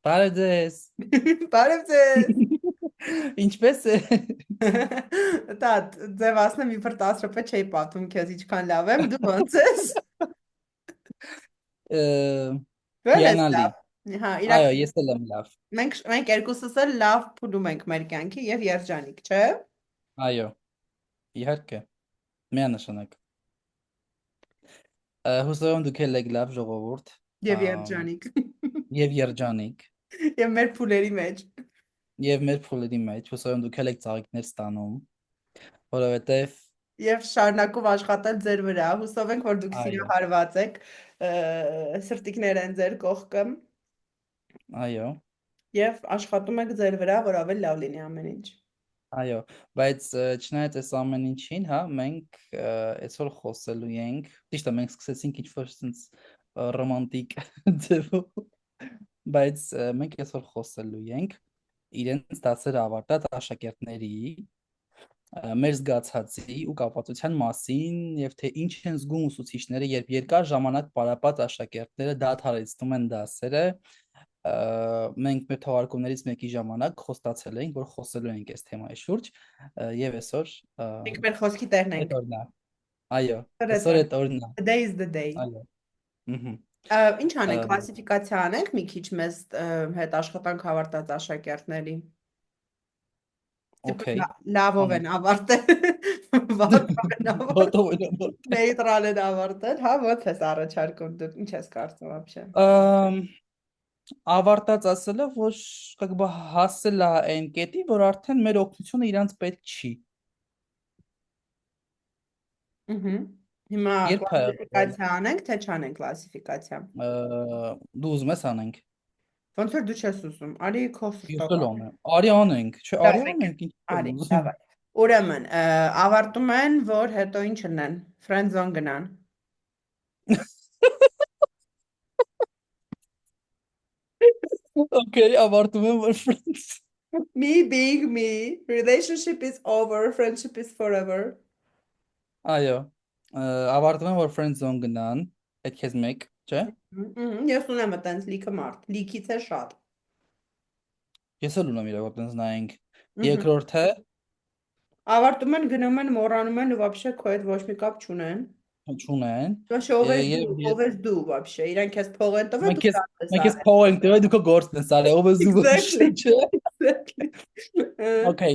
Բարև ձեզ։ Բարև ձեզ։ Ինչպե՞ս է։ Դա ձևացնեմ իբր 10 րոպե չէի պատում քեզ ինչքան լավ եմ, դու ոնց ես։ Ը, Ո՞ր ես Հիանալի։ լավ։ Հա, Այո, իրական ես էլ եմ լավ։ մենք երկուսս էլ լավ փուլում ենք մեր կյանքի եւ երջանիկ, չէ՞։ Այո, իհարկե։ Միանշանակ։ Հուսով եմ դուք էլ եք լավ ժողովուրդ։ Եվ երջանիկ։ Եվ երջանիկ։ Եվ մեր փուլերի մեջ։ Եվ մեր փուլերի մեջ հուսով եմ դուք էլ եք ծաղիկներ ստանում, որովհետև Եվ շարունակով աշխատել ձեր վրա։ Հուսով ենք, որ դուք այո, սիրահարված եք, սրտիկներ են ձեր կողքը այո, եւ աշխատում եք ձեր վրա, որ ավելի լավ լինի ամեն ինչ։ այո, բայց չնայած այս ամեն ինչին, հա, մենք այսօր խոսելու ենք, ճիշտ է, մենք սկսեցինք ինչ-որ sense ռոմանտիկ ձևով, բայց մենք այսօր խոսելու ենք իրենց դասերը ավարտած աշակերտների մեր զգացածի ու կապվածության մասին եւ թե ինչ են զգում ուսուցիչները, երբ երկար ժամանակ պարապած աշակերտները դադարեցնում են դասերը, մենք մեր թողարկումներից մեկի ժամանակ խոստացել էինք, որ խոսելու ենք այս թեմայի շուրջ եւ այսօր Մենք մեր խոսքի տեղն ենք։ այդ օրն է։ Այո, այսօր Հրետան։ այդ օրն է։ Today is the day։ Այո։ Ըհը։ Ինչ անենք, Ամ, կլասիֆիկացիա անենք մի քիչ մեզ հետ աշխատանք հավարտած աշակերտների։ Տիպը Okay։ լավով են Անենք։ ավարտել, վատով են ավարտել, Ոտով են նեյտրալ են ավարտել, հա, ո՞նց ես առաջարկում դու, ինչ ես կարծում вообще։ ամոթ։ Ավարտած ասելը, որ как бы հասել է այն կետի, որ արդեն մեր օգնությունը իրանց պետք չի։ Ահա։ Հիմա Երբ է եղել, կլասիֆիկացիա անենք, թե չանենք կլասիֆիկացիա։ դու ուզում ես անենք։ Ոնց որ դու չես ուզում, արի քո Ես սրտով էլ արի։ անեմ։ Արի անենք, չէ, Դա արի մեկ անենք, ինչ եմ արի, ուզում։ դավայ։ Ուրեմն, ավարտում են, որ հետո ինչ ընեն, friend zone գնան։ Okay, ավարտում եմ որ friends։ Me being me, relationship is over, friendship is forever։ Այո, ավարտում եմ որ friend zone գնան, այդ քեզ մեկ, չէ։ Ես ունեմ այտենց լիքը մարդ, լիքից է շատ։ Ես էլ ունեմ իրավաբան տենց նայենք։ Մհմ։ Երկրորդը Ավարտում են, գնում են, մոռանում են ու вообще քո հետ ոչ մի կապ չունեն։ չունեն, Вообще եւ ով ես դու вообще, իրանք քեզ փող են տվել, մենք դու ես դարձ ես մենք ես արել։ փող ենք տվել, դու քո գործն ես արել, ով ես դու ոչ, Exactly, չէ։ exactly։ Okay,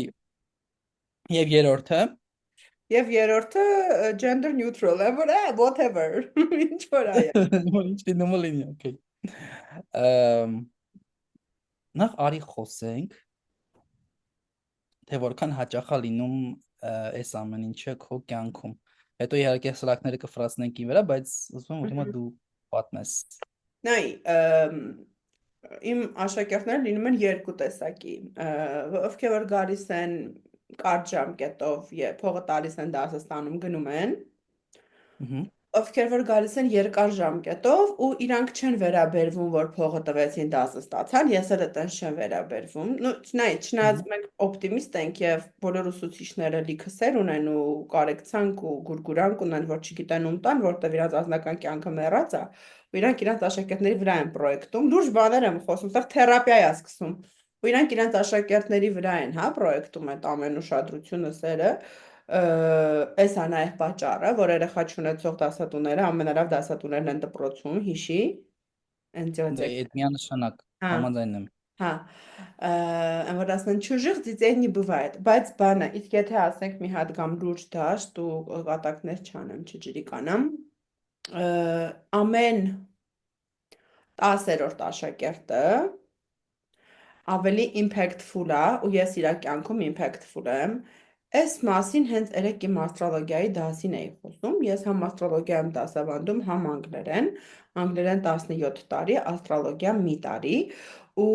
եւ երրորդը Եվ երրորդը gender neutral է, որ whatever, ինչ որ այ։ ինչ լինում լինի, okay։ Ամ, Նախ արի խոսենք, թե որքան հաճախ է լինում այս ամեն ինչը քո կյանքում։ Հետո իհարկե սլակները կֆրացնենք ի վրա, բայց ուզում եմ որ հիմա դու պատմես։ Նայ, իմ աշակերտները լինում են երկու տեսակի, ովքեր որ գալիս են կարճ ժամկետով եւ փողը տալիս են դասը ստանում գնում են, Ահա, ովքեր որ գալիս են երկար ժամկետով ու իրանք չեն վերաբերվում, որ փողը տվեցին դասը ստացան, ես էլ այտենց չեմ վերաբերվում։ Ну, նայ, չնայած ահա, մենք օպտիմիստ ենք եւ բոլոր ուսուցիչները լիքը սեր ունեն ու կարեկցանք ու գուրգուրանք ունեն, որ չգիտեն ում տան, որտեվ իրաց անձնական կյանքը մեռած է, ու իրանք իրանց աշակերտների վրա են պրոյեկտում։ Լուրջ բաներ եմ խոսում, սա թերապիա է սկսում։ Ու իրանք իրանց աշակերտների վրա են, հա, պրոյեկտում այդ ամեն ուշադրությունը, սերը, այս է նաև պատճառը, որ երեխա չունեցող դասատուները ամենալավ դասատուներն են դպրոցում, հիշի, դե ընձյոցեք, այդ միանշանակ հա, համաձայն եմ։ հա, որ ասեն чужих детей не бывает, բայց բանը, իսկ եթե ասենք մի հատ կամ լուրջ դաշտ ու կատակներ չանեմ, չջրի կանամ, ամեն 10-րդ աշակերտը ավելի impactful է ու ես իր կյանքում impactful եմ։ Այս մասին հենց երեք իմ աստրոլոգիայի դասին էի խոսում։ Ես համ աստրոլոգիա եմ դասավանդում, համ անգլերեն, անգլերեն 17 տարի, աստրոլոգիա մի տարի ու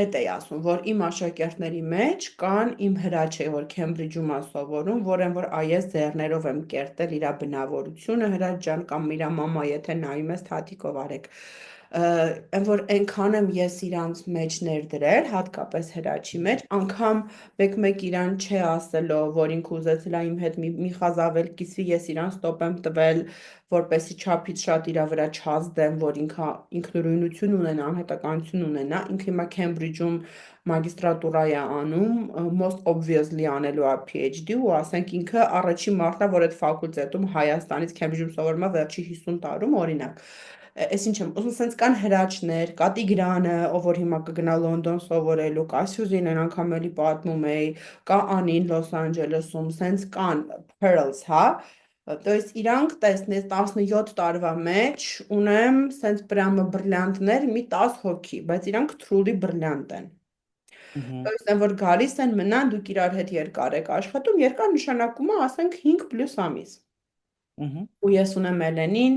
էդ էի ասում, որ իմ աշակերտների մեջ կան իմ հրաչե, որ Քեմբրիջում է սովորում, որեն որ այես ձեռներով եմ կերտել իր բնավորությունը, հրաչ ջան կամ իր մամա, եթե նայում ես թաթիկով արեք այն որ այնքան եմ ես իրանց մեջ ներդրել, հատկապես հրաչի մեջ, անգամ մեկ իրան չէ ասելով, որ ինքը ուզեցել է իմ հետ մի խազավել կիսվի, ես իրան ստոպ եմ տվել որպեսի չափից շատ իր վրա չազդեն, որ ինքը ինքնուրույնություն ունենա, անհետականություն ունենա, ինքը հիմա Քեմբրիջում մագիստրատուրա է անում, most obviously անելու է PhD ու ասենք ինքը առաջին մարդն է, որ այդ ֆակուլտետում Հայաստանից Քեմբրիջում սովորում է վերջի 50 տարում, օրինակ։ Էս ինչ եմ, ուզում սենց կան հրաչներ, կա Տիգրանը, ով որ հիմա կգնա Լոնդոն սովորելու, կա Սյուզինեն, անգամ էլի պատմում էի, կա Անին Լոս Անջելեսում, սենց կան Pearls, հա, то есть իրանք տեսնես 17 տարվա մեջ ունեմ սենց պրամը բրլյանտներ մի 10 հոգի, բայց իրանք truly բրլյանտ են։ Угу, То есть են որ գալիս են մնան դուք իրար հետ երկար եք աշխատում, երկար նշանակում է ասենք 5+ ամիս։ угу, Ու ես ունեմ Էլենին,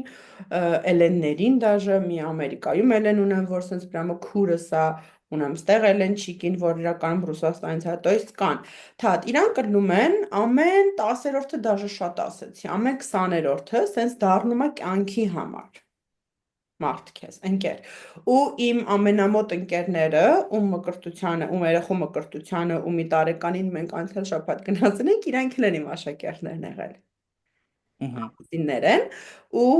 Էլեններին դաժե մի Ամերիկայում Էլեն ունեմ, որ սենց պրամը քուրս է, ունեմ ստեղ Էլենչիկին, որ իրականում Ռուսաստանից է, то есть կան։ Թատ, իրան կլնում են ամեն 10-րդը դաժե շատ ասեցի, ամեն 20-րդը սենց դառնում է կյանքի համար մարդ քեզ, ընկեր։ Ու իմ ամենամոտ ընկերները, ում մկրտությանը, ում երախու մկրտությանը ու մի տարեկանին մենք անցյալ շաբաթ գնացել ենք, իրանք էլ են իմ աշակերտներն եղել угу, ծիններ են ու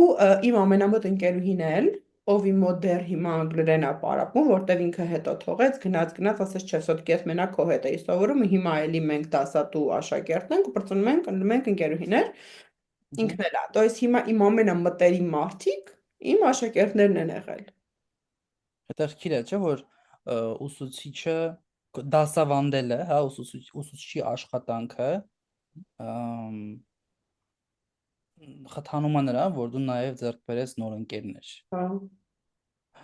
իմ ամենամոտ ընկերուհին էլ ով իմ մոտ դեռ հիմա անգլերեն է պարապում, որտեվ ինքը հետո թողեց, գնաց, ասես չէ, սոտքի ես մենակ քո հետ էի սովորում, հիմա էլի մենք դասատու աշակերտն ենք, ու բրծնում ենք, ընկնում ենք ընկերուհիներ, угу. ինքն էլ է։ То есть հիմա իմ ամենամտերիմ մարդիկ իմ աշակերտներն են եղել։ Հետաքրքիր է, չէ՞ որ ուսուցիչը դասավանդելը, հա, ուսուցչի աշխատանքը ըմ, խթանում է նրան, որ դու նաև ձեռք բերես նոր ընկերներ։ Հա։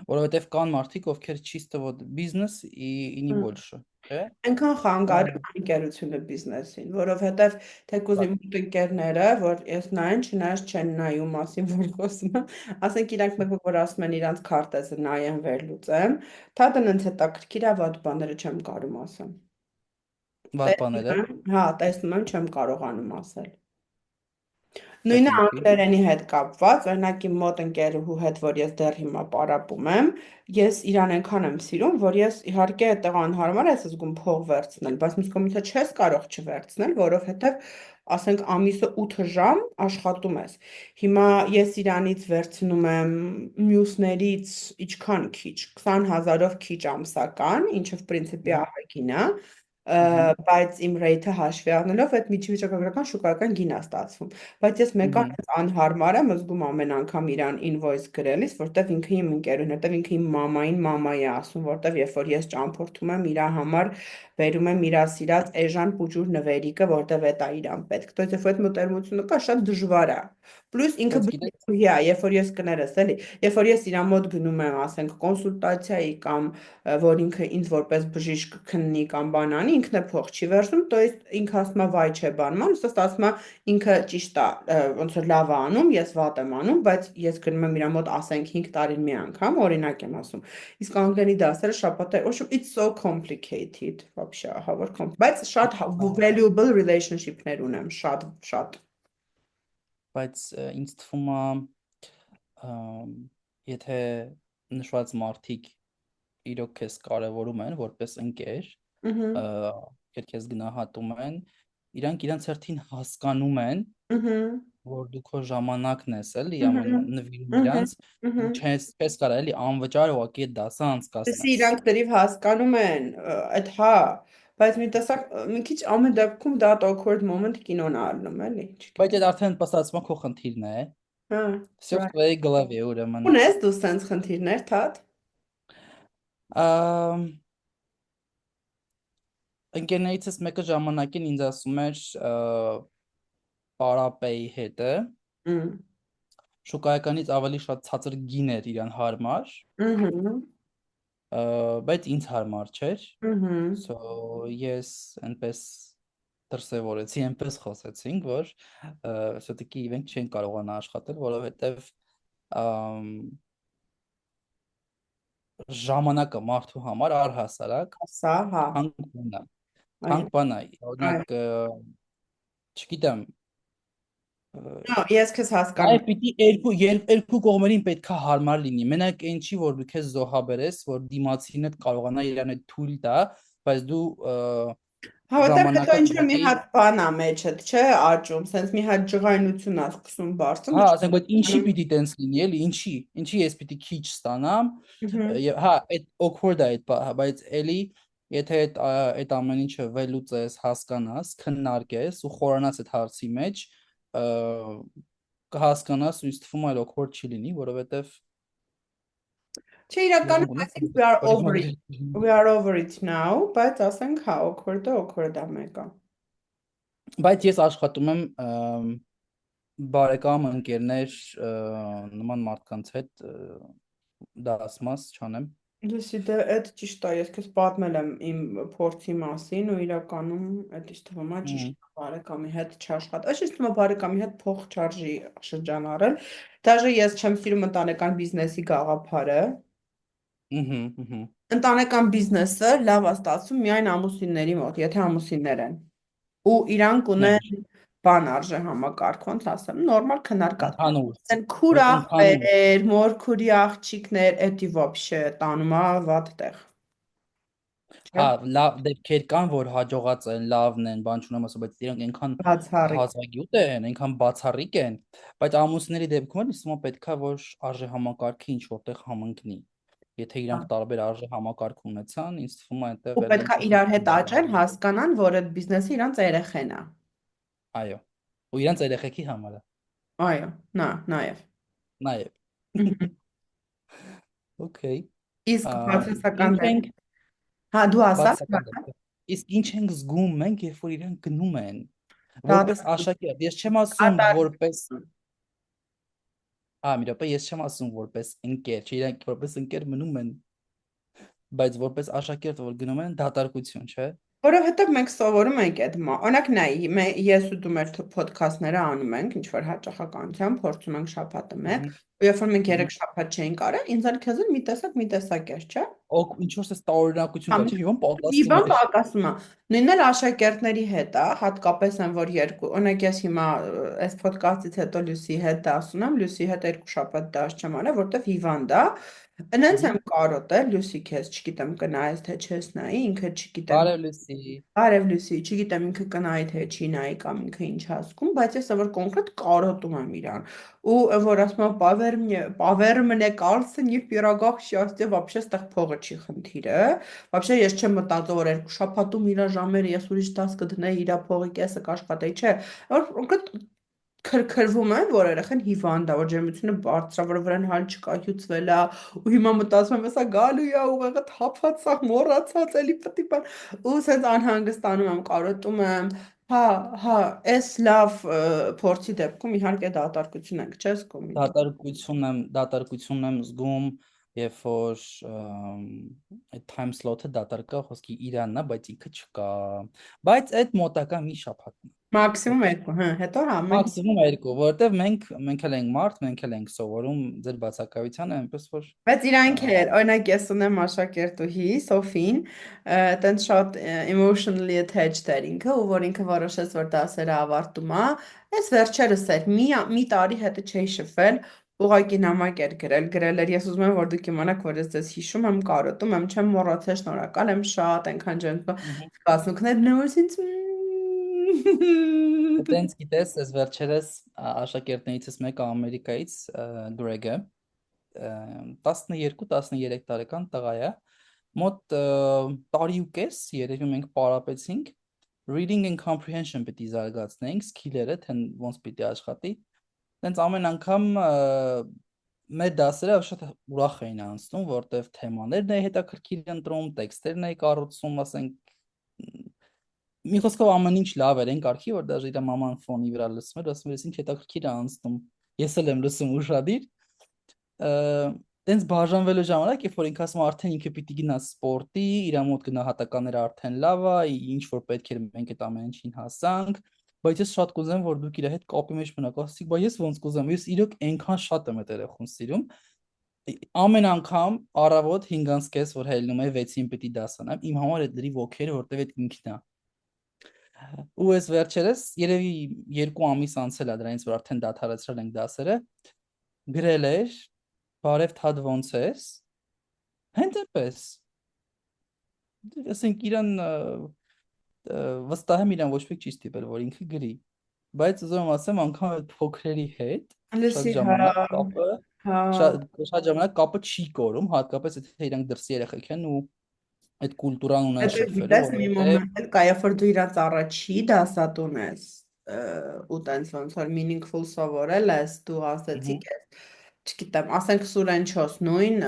Որովհետև կան մարդիկ, ովքեր чисто вот бизнес и не больше, չէ՞։ Այնքան Ա, խանգարում է ընկերությունը բիզնեսին, որովհետև թեկուզ իմ մոտ ընկերները, որ ես նայեն, չնայած չեն նայում մասին, որ խոսում եմ, ասենք իրանք մեկ որ ասում են իրանք քարտեզը նայեն վերլուծեմ, թատն ինձ հետաքրքիր է, վատ բաները չեմ կարում ասեմ։ վատ բաները, Տեսնում եմ, հա, տեսնում եմ, չեմ կարողանում ասել։ Նույնը հետևի։ անգլերենի հետ կապված, օրինակ իմ մոտ ընկերուհու հետ, որ ես դեռ հիմա պարապում եմ, ես իրան այնքան եմ սիրում, որ ես իհարկե այդտեղ անհարմար ես զգում փող վերցնել, բայց մյուս կողմից չես կարող չվերցնել, որովհետև ասենք ամիսը 8 ժամ աշխատում ես։ Հիմա ես իրանից վերցնում եմ մյուսներից իջքան քիչ, 20,000-ով քիչ ամսական, ինչը в принципе Ուհ, ահագին է, ուհ, բայց իմ ռեյթը հաշվի առնելով այդ միջիվիճակագրական շուկայական գին է ստացվում։ Բայց ես մեկ ուհ, այլ անհարմար եմ զգում ամեն անգամ իրան ինվոյս գրելիս, որտեվ ինքը իմ ընկերուհին, որտեվ ինքը իմ մամային մամայի է ասում, որտեվ երբ որ ես ճամփորդում եմ իր համար բերում եմ իր սիրած էժան պուճուր նվերիկը, որտեվ էտա իրան պետք։ То есть երբ որ այդ մտերմությունը կա, շատ դժվար է։ Պլյուս ինքը բայց գիտես, բժիշկուհի է, երբ որ ես կներես էլի, երբ որ ես իրան մոտ գնում եմ, ասենք, կոնսուլտացիայի կամ որ ինքը ինձ որպես բժիշկ քննի կամ բան անի, ինքն է փող չի վերցնում, то есть ինքը ասում է վայ չէ բանման, ուսուցած ասում է ինքը ճիշտ է, ոնց որ լավ է անում, ես վատ եմ անում, բայց ես գնում եմ իր մոտ ասենք 5 տարին մի անգամ, օրինակ եմ ասում։ Իսկ անգլերի դասերը շաբաթ է, օշու it's so complicated, вообще, ահա որ բայց շատ valuable relationship-ներ ունեմ, շատ շատ։ բայց ինձ թվում է ըմ, եթե նշված մարդիկ իրոք քեզ կարևորում են որպես ընկեր, Ըհը, ը, ովքեր քեզ գնահատում են, իրանք իրանց հերթին հասկանում են, ըհը, որ դու քո ժամանակն ես էլի ըհը, ամեն նվիրում ըհը, իրանց ըհը։ ու չես կարա էլի անվճար ուղղակի այդ դասը Դեսի անցկացնես։ իրանք դրիվ հասկանում են, այդ հա, բայց մի տեսակ, մի քիչ ամեն դեպքում դա awkward moment կինոն է առնում, էլի, Բայց չգիտեմ։ այդ արդեն պասացումը քո խնդիրն է։ Հա, Всё в right. твоей голове ուրեմն։ Ունես դու սենց խնդիրներ, թաթ։ Ամ, Ընկերներիցս մեկը ժամանակին ինձ ասում էր պարապեի հետը Մ, շուկայականից ավելի շատ ցածր գին էր իրան հարմար, ըհը, բայց ինձ հարմար չէր։ ըհը, So ես այնպես դրսևորեցի, այնպես խոսեցինք, որ все-таки իրենք չեն կարողանա աշխատել, որովհետև ամ, ժամանակը մարդու համար առհասարակ ասա, հա, թանկ բան է։ այ, Թանկ բան է։ այ։ Օրինակ, չգիտեմ, Նո, ես քեզ հասկանում նաև պիտի երկու կողմերին պետքա հարմար լինի։ Մենակ այն չի, որ դու քեզ զոհաբերես, որ դիմացինդ կարողանա իրան այդ թույլ տա, բայց դու Հա, որտեղ հետո ժամանակը ինչ որ մի կուղարկեի, հատ բան ա մեջդ, չէ, աճում, սենց մի հատ ջղայնություն ա սկսում բարձում, հա, դու ասենք, բայց ինչի չկանում։ պիտի տենց լինի, էլի, ինչի ես պիտի քիչ ստանամ, Մհմ։ հա, այդ awkward է այդ, բայց էլի, եթե այդ ամեն ինչը վերլուծես, հասկանաս, քննարկես ու խորանաս այդ հարցի մեջ, ը, կհասկանաս ու ինձ թվում է այլ awkward չի լինի, որովհետև Չէ, իրականում, իրանք I ունեն think we are over it. պրագմատիկ։ We are over it now, բայց ասենք, հա, awkward-ը մեկը։ Բայց ես աշխատում եմ բարեկամ ընկերներ նման մարդկանց հետ դասմաս չանեմ։ Լսի, դե այդ ճիշտ է, ես քեզ պատմել եմ իմ փորձի մասին ու իրականում այդ ինչ թվում է ճիշտ Ահա, է, բարեկամի հետ չաշխատ։ Այս ինչ թվում է բարեկամի հետ փող չարժի շրջանառել։ Դաժե ես չեմ սիրում ընտանեկան բիզնեսի գաղափարը։ ահա, Ընտանեկան բիզնեսը լավ է ստացվում միայն ամուսինների մոտ, եթե ամուսիններ են։ Ու իրանք ահա, ունեն բան արժե համակարգ, ոնց ասեմ, նորմալ քննարկած։ ընդհանուր, Են քուր որ ընդհանուր, աղբեր, մորքուրի աղջիկներ, էդի вообще տանում ա վատ տեղ։ հա, Չէ՞։ լավ դեպքեր կան, որ հաջողած են, լավն են, բան չունեմ ասա, բայց իրենք այնքան Բացառիկ։ հազվագյուտ են, այնքան բացառիկ են, բայց ամուսների դեպքում էլ իսկում պետքա որ արժե համակարգը ինչ որտեղ համընկնի։ Եթե իրանք տարբեր արժե համակարգ ունեցան, ինձ թվում է Ու այնտեղ էլ պետքա ինչ որ իրար հետ խնդիրներ աճեն, լինի։ հասկանան, որ այդ բիզնեսը իրանց երեխեն է։ Այո։ Ու իրանք երեխեքի համար է։ Այո, նաև։ Նաև։ Մгм. Okay։ Իսկ Ինչ բացասական ենք հա, դու ասա, բացական դեպքը։ Իսկ ինչ ենք զգում մենք, երբ որ իրենք գնում են, որպես դատարկում, աշակերտ։ Ես չեմ ասում որպես, կատարկում։ մի րոպե, ես չեմ ասում որպես ընկեր, չէ, իրենք որպես ընկեր մնում են, բայց որպես աշակերտ որ գնում են, դատարկություն, չէ։ Որովհետև մենք սովորում ենք այդ օրինակ նայ, ես ու դու մեր ոդքասթները անում ենք, ինչ որ հաճախականությամբ, փորձում ենք շաբաթը մեկ, Ահա, ու երբ որ մենք ահա։ 3 շաբաթ չէինք արել, ինձ էլ քեզ էլ մի տեսակ էր, չէ՞։ Ինչ որ էս տարօրինակություն կա, Համ չէ, հիվան մի պատասում բան էր։ պակասում է։ Նույնն էլ աշակերտների հետ է, հատկապես են, որ երկու, օրինակ ես հիմա այս ոդկասթից հետո Լյուսի հետ դաս ունեմ, Լյուսի հետ 2 շաբաթ դաս չեմ արել, որտեվ հիվանդ է։ Ընենց Ահա։ եմ կարոտել, Լյուսի քեզ, չգիտեմ կնայես թե չես նայի, ինքը չգիտեմ Բարև Լուսի։ Արև Լուսի, չգիտեմ ինքը կնայի թե չի նայի կամ ինքը ինչ ասում, բայց ես որ կոնկրետ կարոտում եմ իրան։ Ու որ ասում եմ, պավեր мне кажется, не в пирогах счастье, вообще ստեղ փողը չի խնդիրը։ Вообще ես չեմ մտածում որ 2 շաբաթում իրա ժամերը ես ուրիշ դաս կդնեի, իրա փողի կեսը կաշխատեի, չէ։ Որ կոնկրետ քրքրվում եմ, որ երեխան հիվանդ է, որ ջերմությունը բարձր է, որ վրան հալ չկա, հյուծվել է, ու հիմա մտածում եմ, հեսա գալու է, ուղեղը թափած է, մոռացած, էլի պետք է ու սենց անհանգստանում եմ, կարոտում եմ, հա, հա, էս լավ փորձի դեպքում իհարկե դատարկություն ենք, չես կոմի։ Դատարկությունն եմ զգում, երբ որ այդ time slot-ը դատարկա խոսքի իրանն է, բայց ինքը չկա։ Բայց այդ մոտակա մի շաբաթն է։ Մաքսիմում 2, հա, հետո հա, մենք Մաքսիմում երկու, որովհետև մենք էլ ենք մարդ, մենք էլ ենք սովորում ձեր բացակայությանը, այնպես որ բայց իրանք էլ, օրինակ ես ունեմ աշակերտուհի, Սոֆին, տենց շատ emotionally attached էր ինքը, ու որ ինքը որոշեց, որ դասերը ավարտում է, այս վերջերս էր, մի տարի հետը չէի շփվել, ուղղակի նամակ էր գրել էր, ես ուզում եմ, որ դուք իմանաք, որ ես ձեզ հիշում եմ, կարոտում եմ, չեմ մոռացել, շնորհակալ եմ շատ, այնքան ջան Մгм. սպասմունքներ նորից ինձ Տենց գիտես, այս վերջերս աշակերտներիցս մեկը Ամերիկայից, Գրեգը, 12-13 տարեկան տղա է, մոտ տարի ու կես, երևի մենք պարապեցինք, reading and comprehension պետք է զարգացնենք, skillերը, թե ոնց պիտի աշխատի, տենց ամեն անգամ մեր դասերը շատ ուրախ էին անցնում, որտեվ թեմաներն էի հետաքրքիր ընտրում, տեքստերն էի կառուցում, ասենք, մի խոսքով ամեն ինչ լավ էր, այն կարգի, որ դաժե իր մաման ֆոնի վրա լսում էր, ասում էր, ինչ հետաքրքիր է անցնում։ Ես էլ եմ լսում ուշադիր։ Տենց բաժանվելու ժամանակ, երբ որ ինքը ասում է, արդեն ինքը պիտի գնա սպորտի, իր մոտ գնահատականները արդեն լավ է, ինչ որ պետք էր մենք այդ ամեն ինչին հասանք, բայց ես շատ կուզեմ, որ դուք իր հետ կապի մեջ մնաք, ասեցիք, բայց ես ոնց կուզեմ, ես իրոք այնքան շատ եմ այդ երախուն սիրում։ Ամեն անգամ առավոտ 5:30, որ հելնում է 6-ին պիտի դասանամ, իմ համար այդ դրի ոգերը, որտեվ այդ ինքն է։ Ու այս վերջերս երևի 2 ամիս անցել է դրանից, որ արդեն դադարեցրել ենք դասերը, գրել էր, բարև Թադ ոնց ես, հենց այնպես, ասենք իրան վստահ եմ իրան ոչ ոք չի ստիպել, որ ինքը գրի։ Բայց ուզում եմ ասեմ, անգամ այդ փոքրերի հետ շատ Լսի, հա, ժամանակ կապը հա, շատ ժամանակ կապը չի կորում, հատկապես եթե իրանք դրսի երեխեք են ու այդ կուլտուրան ունեն հետո շփվելու, գիտես մի որովհետև մոմենտ էլ կա, երբ որ դու իրանց առաջի դասատուն ես, ու տենց ոնց որ meaningful սովորել ես, դու ասեցիք չգիտեմ, ասենք Սուրեն 4 նույն,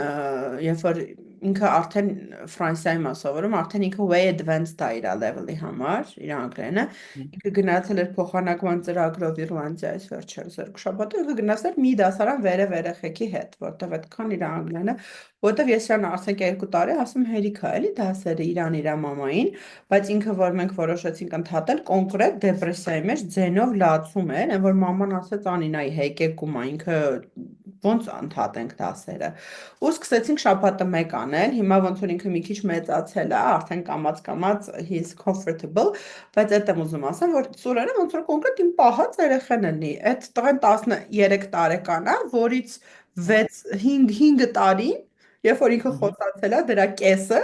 երբ որ ինքը արդեն Ֆրանսիայում է սովորում, արդեն ինքը way advanced է իր level-ի համար, իր անգլերենը, ինքը գնացել էր փոխանակման ծրագրով Իռլանդիայից վերջերս երկու շաբաթ, ինքը գնացել էր մի դասարան վերև երեխեքի հետ, որտեղ այդքան իր անգլերենը, որտեղ ես իրան ասենք 2 տարի ասում հերիքա էլի դասերը իրան իր մամային, բայց ինքը որ մենք որոշեցինք ընդհատել կոնկրետ դեպրեսիայի մեջ ձենով լացում էր, այն որ մաման ասեց անինայի հեկեկում է, ինքը ոնց ընդհատենք դասերը։ Ու սկսեցինք շաբաթը մեկ անել, հիմա ոնց որ ինքը մի քիչ մեծացել է, արդեն կամաց-կամաց he's comfortable, բայց այդ եմ ուզում ասեմ, որ Սուրենը ոնց որ կոնկրետ իմ պահած երեխան լինի։ Այդ տղեն 13 տարեկան է, որից 6-5 տարին, երբ որ ինքը խոսացել է, դրա կեսը,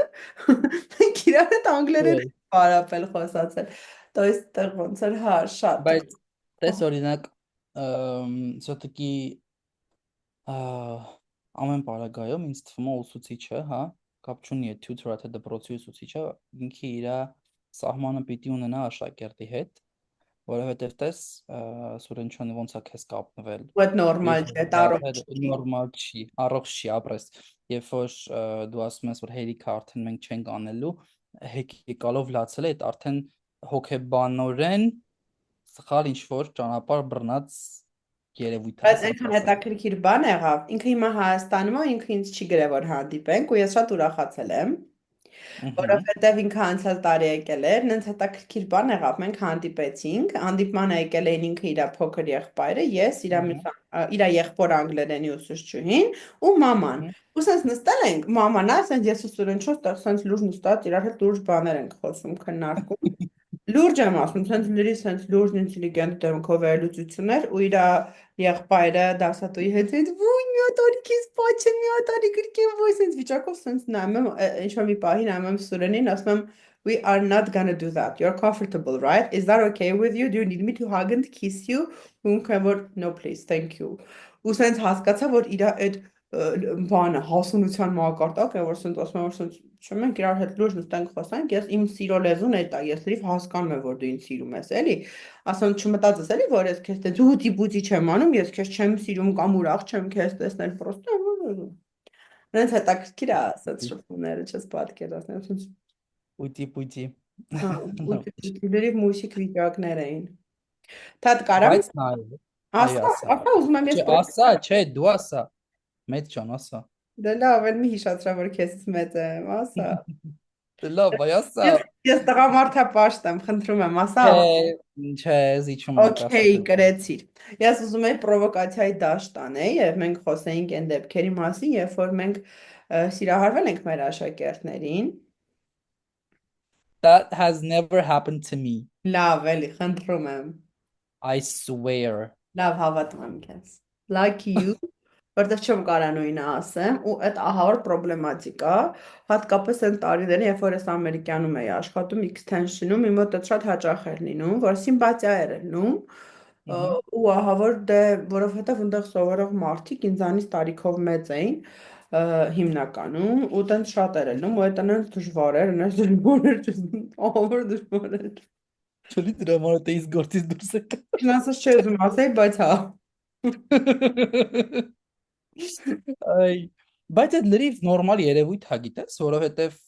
մենք իրար հետ անգլերեն Ուղղակի։ պարապել խոսացել։ То есть տեղ ոնց էր, հա, շատ։ Բայց տես օրինակ все-таки ամեն պարագայում ինձ թվում է ուսուցիչը, հա, կապ չունի այդ tutor-ը թե դպրոցի ուսուցիչը, ինքը իր սահմանը պիտի ունենա աշակերտի հետ, որովհետև տես Սուրենչյանը ոնց է քեզ կապնվել։ Ու այդ նորմալ Երբ չէ, դա տարող չի։ նորմալ չի, առողջ չի ապրես։ Երբ որ դու ասում ես, որ հերիքը արդեն մենք չենք անելու, եկալով լացել է, այդ արդեն հոգեբանորեն սխալ ինչ որ ճանապարհ բռնած երևույթ է, Բայց ասենք այնքան ասեմ։ հետաքրքիր բան եղավ։ Ինքը հիմա Հայաստանում է, ինքը ինձ չի գրել, որ հանդիպենք, ու ես շատ ուրախացել եմ, Ահա, որովհետև ինքը անցյալ տարի եկել էր, նենց հետաքրքիր բան եղավ, մենք հանդիպեցինք, հանդիպմանը եկել էին ինքը իր փոքր եղբայրը, ես, ահա, իր եղբոր անգլերենի ուսուցչուհին ու մաման։ ահա, Ու սենց նստել ենք, մաման, ասենց ես ու Սուրեն 4 տեղ սենց լուրջ նստած իրար հետ լուրջ բաներ ենք խոսում, քննարկում։ Լուրջ եմ ասում, սենց լուրջ ինտելիգենտ դեմքով վերլուծություններ ու իր եղբայրը դասատուի հետ ոյ մի հատ արի քեզ պաչեմ մի հատ արի գրկեմ ոյ սենց վիճակով սենց նայում եմ ինչ որ մի պահի նայում եմ Սուրենին ասում եմ we are not gonna do that you're comfortable right is that okay with you do you need me to hug and kiss you ու ինքը որ no please thank you ու սենց հասկացա որ իր այդ բանը հասունության մակարդակը որ սենց ասում եմ որ սենց չմենք իրար հետ լուրջ նստենք խոսանք ես իմ սիրո լեզուն է դա ես լրիվ հասկանում եմ որ դու ինձ սիրում ես էլի ասում չմտածես էլի որ ես քեզ տես ուտի բուտի չեմ անում ես քեզ չեմ սիրում կամ ուրախ չեմ քեզ տեսնել պրոստը նենց հետաքրքիր է ասած շփումները չես պատկերացնել ասենց ուտի պուտի։ հա ուտի Լավ։ բուտի լրիվ մուսիկ վիճակներ էին թատ կարամ Բայց նայ, այո, ասա ասա։ ասա ուզում եմ ես Չէ, ասա, չէ, դու ասա։ Մեծ ջան, ասա։ դե լավ էլ մի հիշացրա որ քեզից մեծ եմ ասա Դե լավ, այ ասա։ ես տղամարդա պաշտ եմ խնդրում եմ ասա Չէ, չէ, զիջում եմ ասա օքեյ դե։ կրեցիր ես ուզում եի պրովոկացիայի դաշտ տանել եւ մենք խոսեինք այն դեպքերի մասին երբ որ մենք սիրահարվել ենք մեր աշակերտներին That has never happened to me. լավ էլի խնդրում եմ I swear. լավ հավատում եմ քեզ like you որտեղ չեմ կարող նույնը ասեմ ու այդ ահավոր պրոբլեմատիկա հատկապես այն տարիներին երբ որ ես ամերիկանում էի աշխատում extension-ում իմ մոտ այդ շատ հաճախ էր լինում որ սիմպաթիա էր լինում Ահա։ ու ահավոր դե որովհետև այնտեղ սովորող մարդիկ ինձանից տարիքով մեծ էին հիմնականում ու տենց շատ էր լինում ու այդ այնց դժվար էր ահավոր դժվար էր Չլի դրա համար դեից գործից դուրս եկա։ Չնայած չէ ուզում ասեի բայց հա Այ, բայց այդ լրիվ նորմալ երևույթ է, գիտես, որովհետև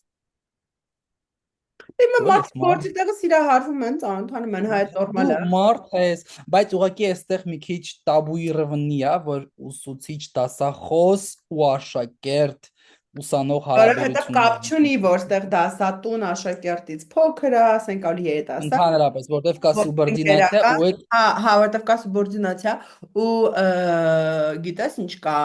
Իմը դու ես մարդիկ մարդ, գործի տեղը սիրահարվում են, ծանոթանում են, հա, այդ դու նորմալ է։ մարդ ես, բայց ուղղակի այստեղ մի քիչ տաբուի ռվնի է, որ ուսուցիչ, դասախոս ու աշակերտ ուսանող Որովհետև կապ չունի, հարաբերությունները որ ստեղ դասատուն աշակերտից փոքր է, ասենք ավելի երիտասարդ, ընդհանրապես, որտեվ կա ոչ սուբորդինացիա ընկերական, ու այդ հա, որովհետև կա սուբորդինացիա ու գիտես ինչ կա,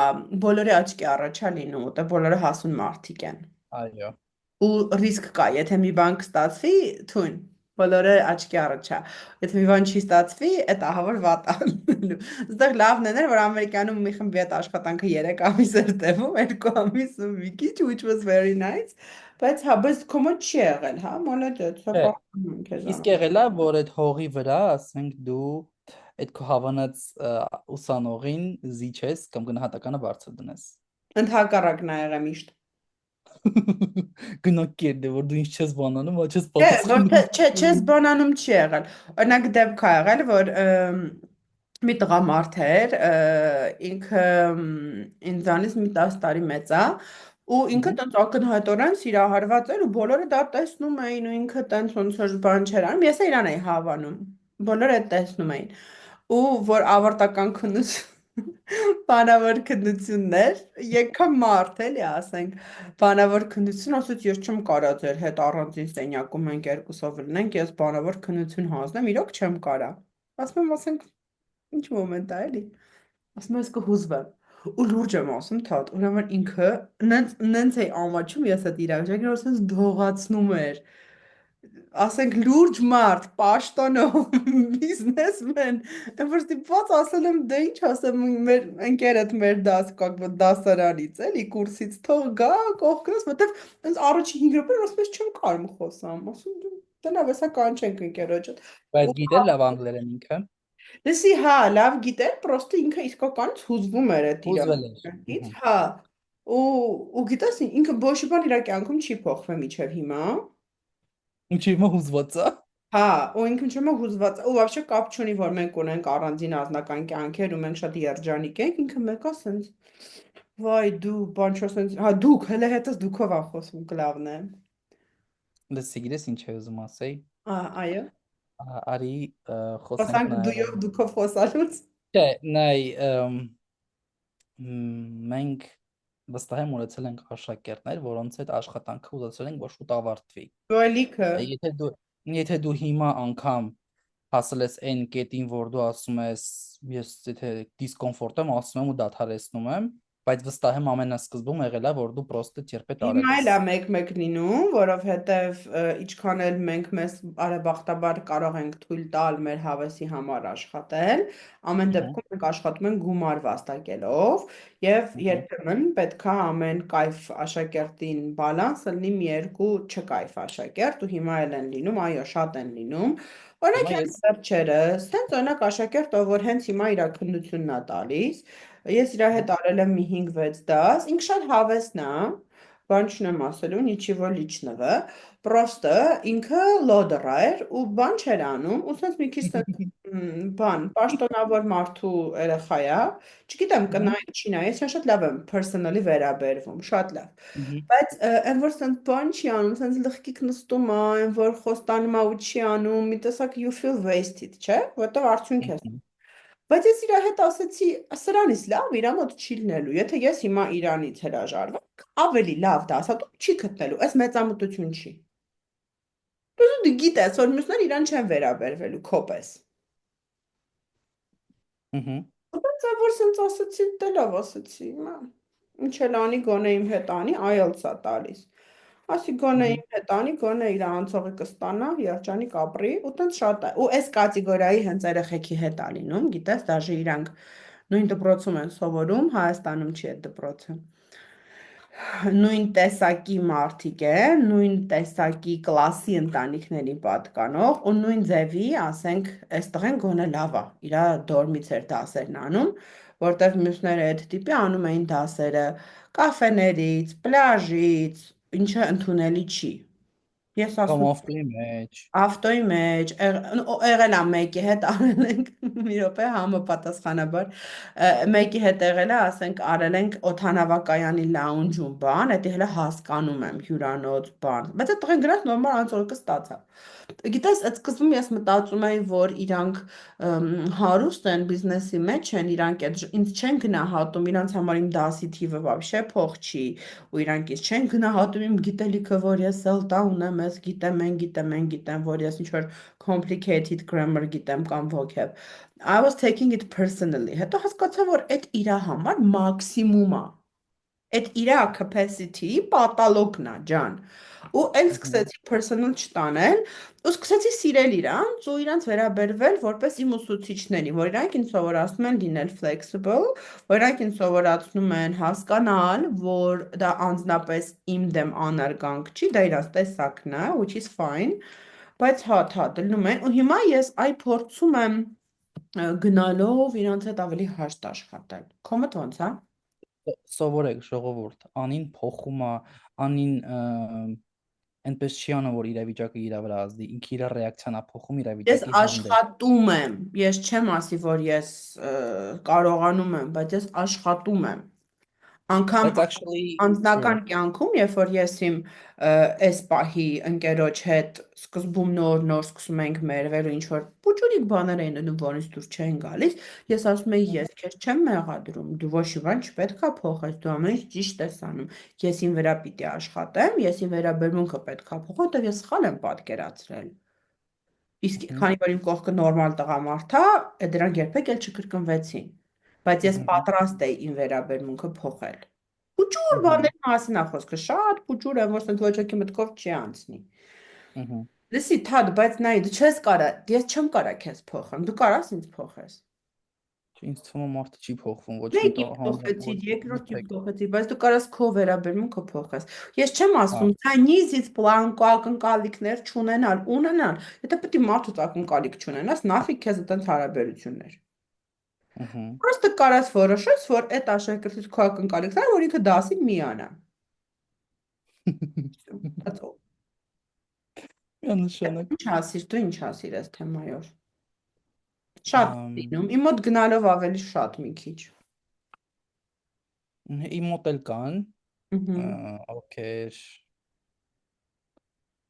բոլորի աչքի առաջ է լինում, որտեղ բոլորը հասուն մարդիկ են։ այո, Ու ռիսկ կա, եթե մի բան կստացվի, թույն։ Բոլորը աչքի առաջա։ Եթե մի բան չի ստացվի, այդ ահավոր վատ անելու։ Այստեղ լավն էր, որ Ամերիկանում մի խմբի այդ աշխատանքը 3 ամիս էր տևում, 2 ամիս ու մի քիչ, which was very nice, բայց հա, բայց կոմոդ չի եղել, հա, մոլոդեց, հա, Չէ, պահպանում եմ իսկ քեզանով։ եղելա, որ այդ հողի վրա, ասենք դու այդ քո հավանած ուսանողին զիջես կամ գնահատականը բարձր դնես։ Ընդհակառակն ա եղել միշտ։ Գնահատակեր դե որ դու ինչ չես բանանում, ոչ ես Չէ, որ պատասխանում։ չես բանանում չի եղել։ Օրինակ դեպք ա եղել, որ մի տղամարդ էր, ինքը ինձանից մի 10 տարի մեծ է, ու ինքը Ուհու, տենց ակնհայտորեն սիրահարված էր ու բոլորը դա տեսնում էին ու ինքը տենց ոնց որ բան չէր անում, ես էլ իրան էի հավանում։ Բոլորը այդ տեսնում էին։ Ու որ ավարտական քննություն բանավոր քննություններ, եկա մարդ էլի ասենք բանավոր քննություն, ասաց ես չեմ կարա ձեր հետ առանձին սենյակում մենք երկուսով լինենք, ես բանավոր քննություն հանձնեմ, իրոք չեմ կարա։ Ասում եմ, ասենք ինչ մոմենտ է էլի։ Ասում եմ, ես կհուզվեմ։ Ու լուրջ եմ ասում, թաթ, ուրեմն ինքը նենց էի ամաչում ես այդ իրավիճակին, որ ասես դողացնում էր, ասենք լուրջ մարդ, պաշտոնով, բիզնեսմեն, եմ որ ստիպված ասել եմ, դե ինչ ասեմ, մեր ընկերդ մեր դասարանից, էլի կուրսից թող գա, կողքնս, որտեվ այնց առաջի 5 րոպե ասես չեմ կարում խոսամ, ասում դե լավ, հեսա կանչենք ընկերոջդ։ բայց գիտեր լավ անգլերեն ինքը։ Լսի, հա, լավ գիտեր, պրոստը ինքը իսկականից հուզվում էր այդ Հուզվել էր։ իրավիճակից, հա, ու գիտես, ինքը ոչ բան իր կյանքում չի փոխվել միջև հիմա, Ինչի՞ մը հուզված է։ հա, ու ինքն չեմ հուզված, ու вообще կապ չունի, որ մենք ունենք առանձին անձնական կյանքեր ու մենք շատ երջանիկ ենք, ինքը մեկա սենց, վայ դու, բան չո սենց, հա, դուք, հələ հետս դուքով ա խոսում, կլավն է, Լսի, գիտես ինչ է ուզում ասեի։ այո, Արի խոսենք խոսանք նաև։ դույով դուքով խոսալուց, Չէ, նայ, մենք վստահ եմ ունեցել ենք աշակերտներ, որոնց հետ աշխատանքը ուզեցել ենք, որ շուտ ավարտվի։ գոլիքը, Եթե դու եթե դու հիմա անգամ հասել ես այն կետին, որ դու ասում ես, ես եթե դիսկոմֆորտ եմ, ասում եմ ու դադարեցնում եմ, բայց վստահ եմ ամենասկզբում եղել է, որ դու պրոստը ճերպետ արել հիմա ես։ էլ է մեկ-մեկ լինում, որովհետև ինչքան էլ մենք մեզ բարեբախտաբար կարող ենք թույլ տալ մեր հավեսի համար աշխատել, ամեն Ահա, դեպքում մենք աշխատում ենք գումար վաստակելով եւ ահա, երբեմն պետքա ամեն կայֆ աշակերտին բալանսը լինի մի երկու չկայֆ աշակերտ ու հիմա էլ են լինում, այո, շատ են լինում։ Օրինակ հիմա հենց ես վերջերս, տենց օրինակ աշակերտ, ով որ հենց հիմա իր քննությունն է տալիս, ես իր հետ արել եմ մի 5-6 դաս, ինքը շատ հավեսն է, բան չնեմ ասելու, ничего личного, просто ինքը լոդրա էր ու բան չէր անում, ու սենց մի քիչ սենց բան, պաշտոնավոր մարդու երեխա է, չգիտեմ ահա, կնայի չի նայ, ես շատ լավ եմ personally վերաբերվում, շատ լավ։ ահա, Բայց այն որ սենց բան չի անում, սենց լղկիկ նստում է, այն որ խոստանում է ու չի անում, մի տեսակ you feel wasted, չէ՞, որտեղ արդյունք է։ ահա, Բայց ես իր հետ ասեցի, սրանից լավ իր մոտ չի լինելու։ Եթե ես հիմա Իրանից հրաժարվեմ, ավելի լավ դասատու չի գտնելու։ Այս մեծամտություն չի։ Դու գիտես, որ մյուսներ իրան չեն վերաբերվելու քո պես։ ահա, Բայց որ սենց ասեցի, դե լավ ասեցի, մա։ Ինչ էլ անի, գոնե իմ հետ անի, IELTS-ա տալիս։ Ասի գոնե ահա, իմ հետ անի, գոնե իր անցողը կստանա, երջանիկ ապրի, ու տենց շատ է։ Ու այս կատեգորիայի հենց երեխեքի հետ ա լինում, գիտես, դաժե իրանք նույն դպրոցում են սովորում, Հայաստանում չի այդ դպրոցը նույն տեսակի մարդիկ են, նույն տեսակի կլասի ընտանիքների պատկանող ու նույն ձևի, ասենք, այստեղ են գոնե լավ է, իրա դորմից էր դասերն անում, որտեվ մյուսները այդ տիպի անում էին դասերը կաֆեներից, պլաժից, ինչը ընդունելի չի։ Ես կամ ասում ավտոյի մեջ։ Ավտոյի մեջ եղել ա մեկի հետ արել ենք մի րոպե համապատասխանաբար մեկի հետ եղել է ասենք արել ենք օթանավակայանի լաունջում բան, դա հələ հասկանում եմ հյուրանոց բան, բայց այդ տղեն գնաց նորմալ անցորդը ստացա։ Գիտես, այդ սկզբում ես մտածում էի, որ իրանք հարուստ են, բիզնեսի մեջ են, իրանք այդ ինձ չեն գնահատում, իրանց համար իմ դասի թիվը вообще փող չի, ու իրանք ինձ չեն գնահատում իմ գիտելիքը, որ ես սելտա ունեմ, ես գիտեմ, որ ես ինչ-որ complicated grammar գիտեմ կամ vocab։ I was taking it personally։ Հետո հասկացա, որ այդ իրա համար մաքսիմում է։ Այդ իր capacity պատալոգն է, ջան։ Ու էլ սկսեցի personal չտանել, ու սկսեցի սիրել իրանց ու իրանց վերաբերվել որպես իմ ուսուցիչների, որ իրանք ինձ սովորացնում են լինել flexible, որ իրանք ինձ սովորացնում են հասկանալ, որ դա անձնապես իմ դեմ անարգանք չի, դա իրանց տեսակն է, which is fine, բայց հա, դնում են, ու հիմա ես այ փորձում եմ գնալով իրանց հետ ավելի հաշտ աշխատել։ Քոմդ ոնց է։ Սովորեք ժողովուրդ, անին փոխում է, անին այնպես չի անում, որ իրավիճակը իր վրա ազդի, ինքը իր ռեակցիան է փոխում Ես իրավիճակի հանդեպ։ աշխատում եմ, ես չեմ ասի, որ ես կարողանում եմ, բայց ես աշխատում եմ։ Անկամ That's actually անձնական true. կյանքում, երբ որ ես իմ այս պահի ընկերոջ հետ սկզբում նոր սկսում ենք մերվել ու ինչ որ փոճուրիկ բաներ էին դնում, որից դուրս չեն գալիս, ես ասում եի, ես քեզ չեմ մեղադրում, դու ոչ մի բան չպետքա փոխես, դու ամեն ինչ ճիշտ ես անում։ Ես իմ վրա պիտի աշխատեմ, ես իմ վերաբերմունքը պետքա փոխեմ, որտեղ ես սխալ եմ պատկերացրել։ Իսկ Mhm, քանի որ իմ կողքը նորմալ տղամարդ է, դրանք երբեք էլ չկրկնվեցին։ Բայց ես mhm, պատրաստ էի իմ վերաբերմունքը փոխել։ Փուճուր mhm, բաների մասին է խոսքը, շատ փուճուր եմ, որ սենց ոչ ոքի մտքով չի անցնի։ mhm. Լսի, թադ, բայց նայ, դու չես կարա, ես չեմ կարա քեզ փոխեմ, դու կարաս ինձ փոխես։ Ինձ թվում է մարդը չի փոխվում ոչ մի Մեկի հանրը, փոխեցի, ոչ երկրորդի երբեք։ փոխեցի, բայց դու կարաս քո վերաբերմունքը փոխես։ Ես չեմ Հա, ասում, ցանիզից պլանկո ակնկալիքներ չունենալ, ունենալ։ Եթե պետք է մարդուց ակնկալիք չունենաս, նաֆիք քեզ այդպես հարաբերություններ։ mhm. Պրոստը կարաս որոշես, որ այդ աշակերտից քո ակնկալիքները, որ ինքը դասին միանա։ That's all։ Միանշանակ։ Ինչ ասիր, դու ինչ ասիր այս թեմայով։ Շատ Ամ, լինում։ Իմ մոտ գնալով ավելի շատ մի քիչ։ Իմ մոտ էլ կան, Ըհը։ ովքեր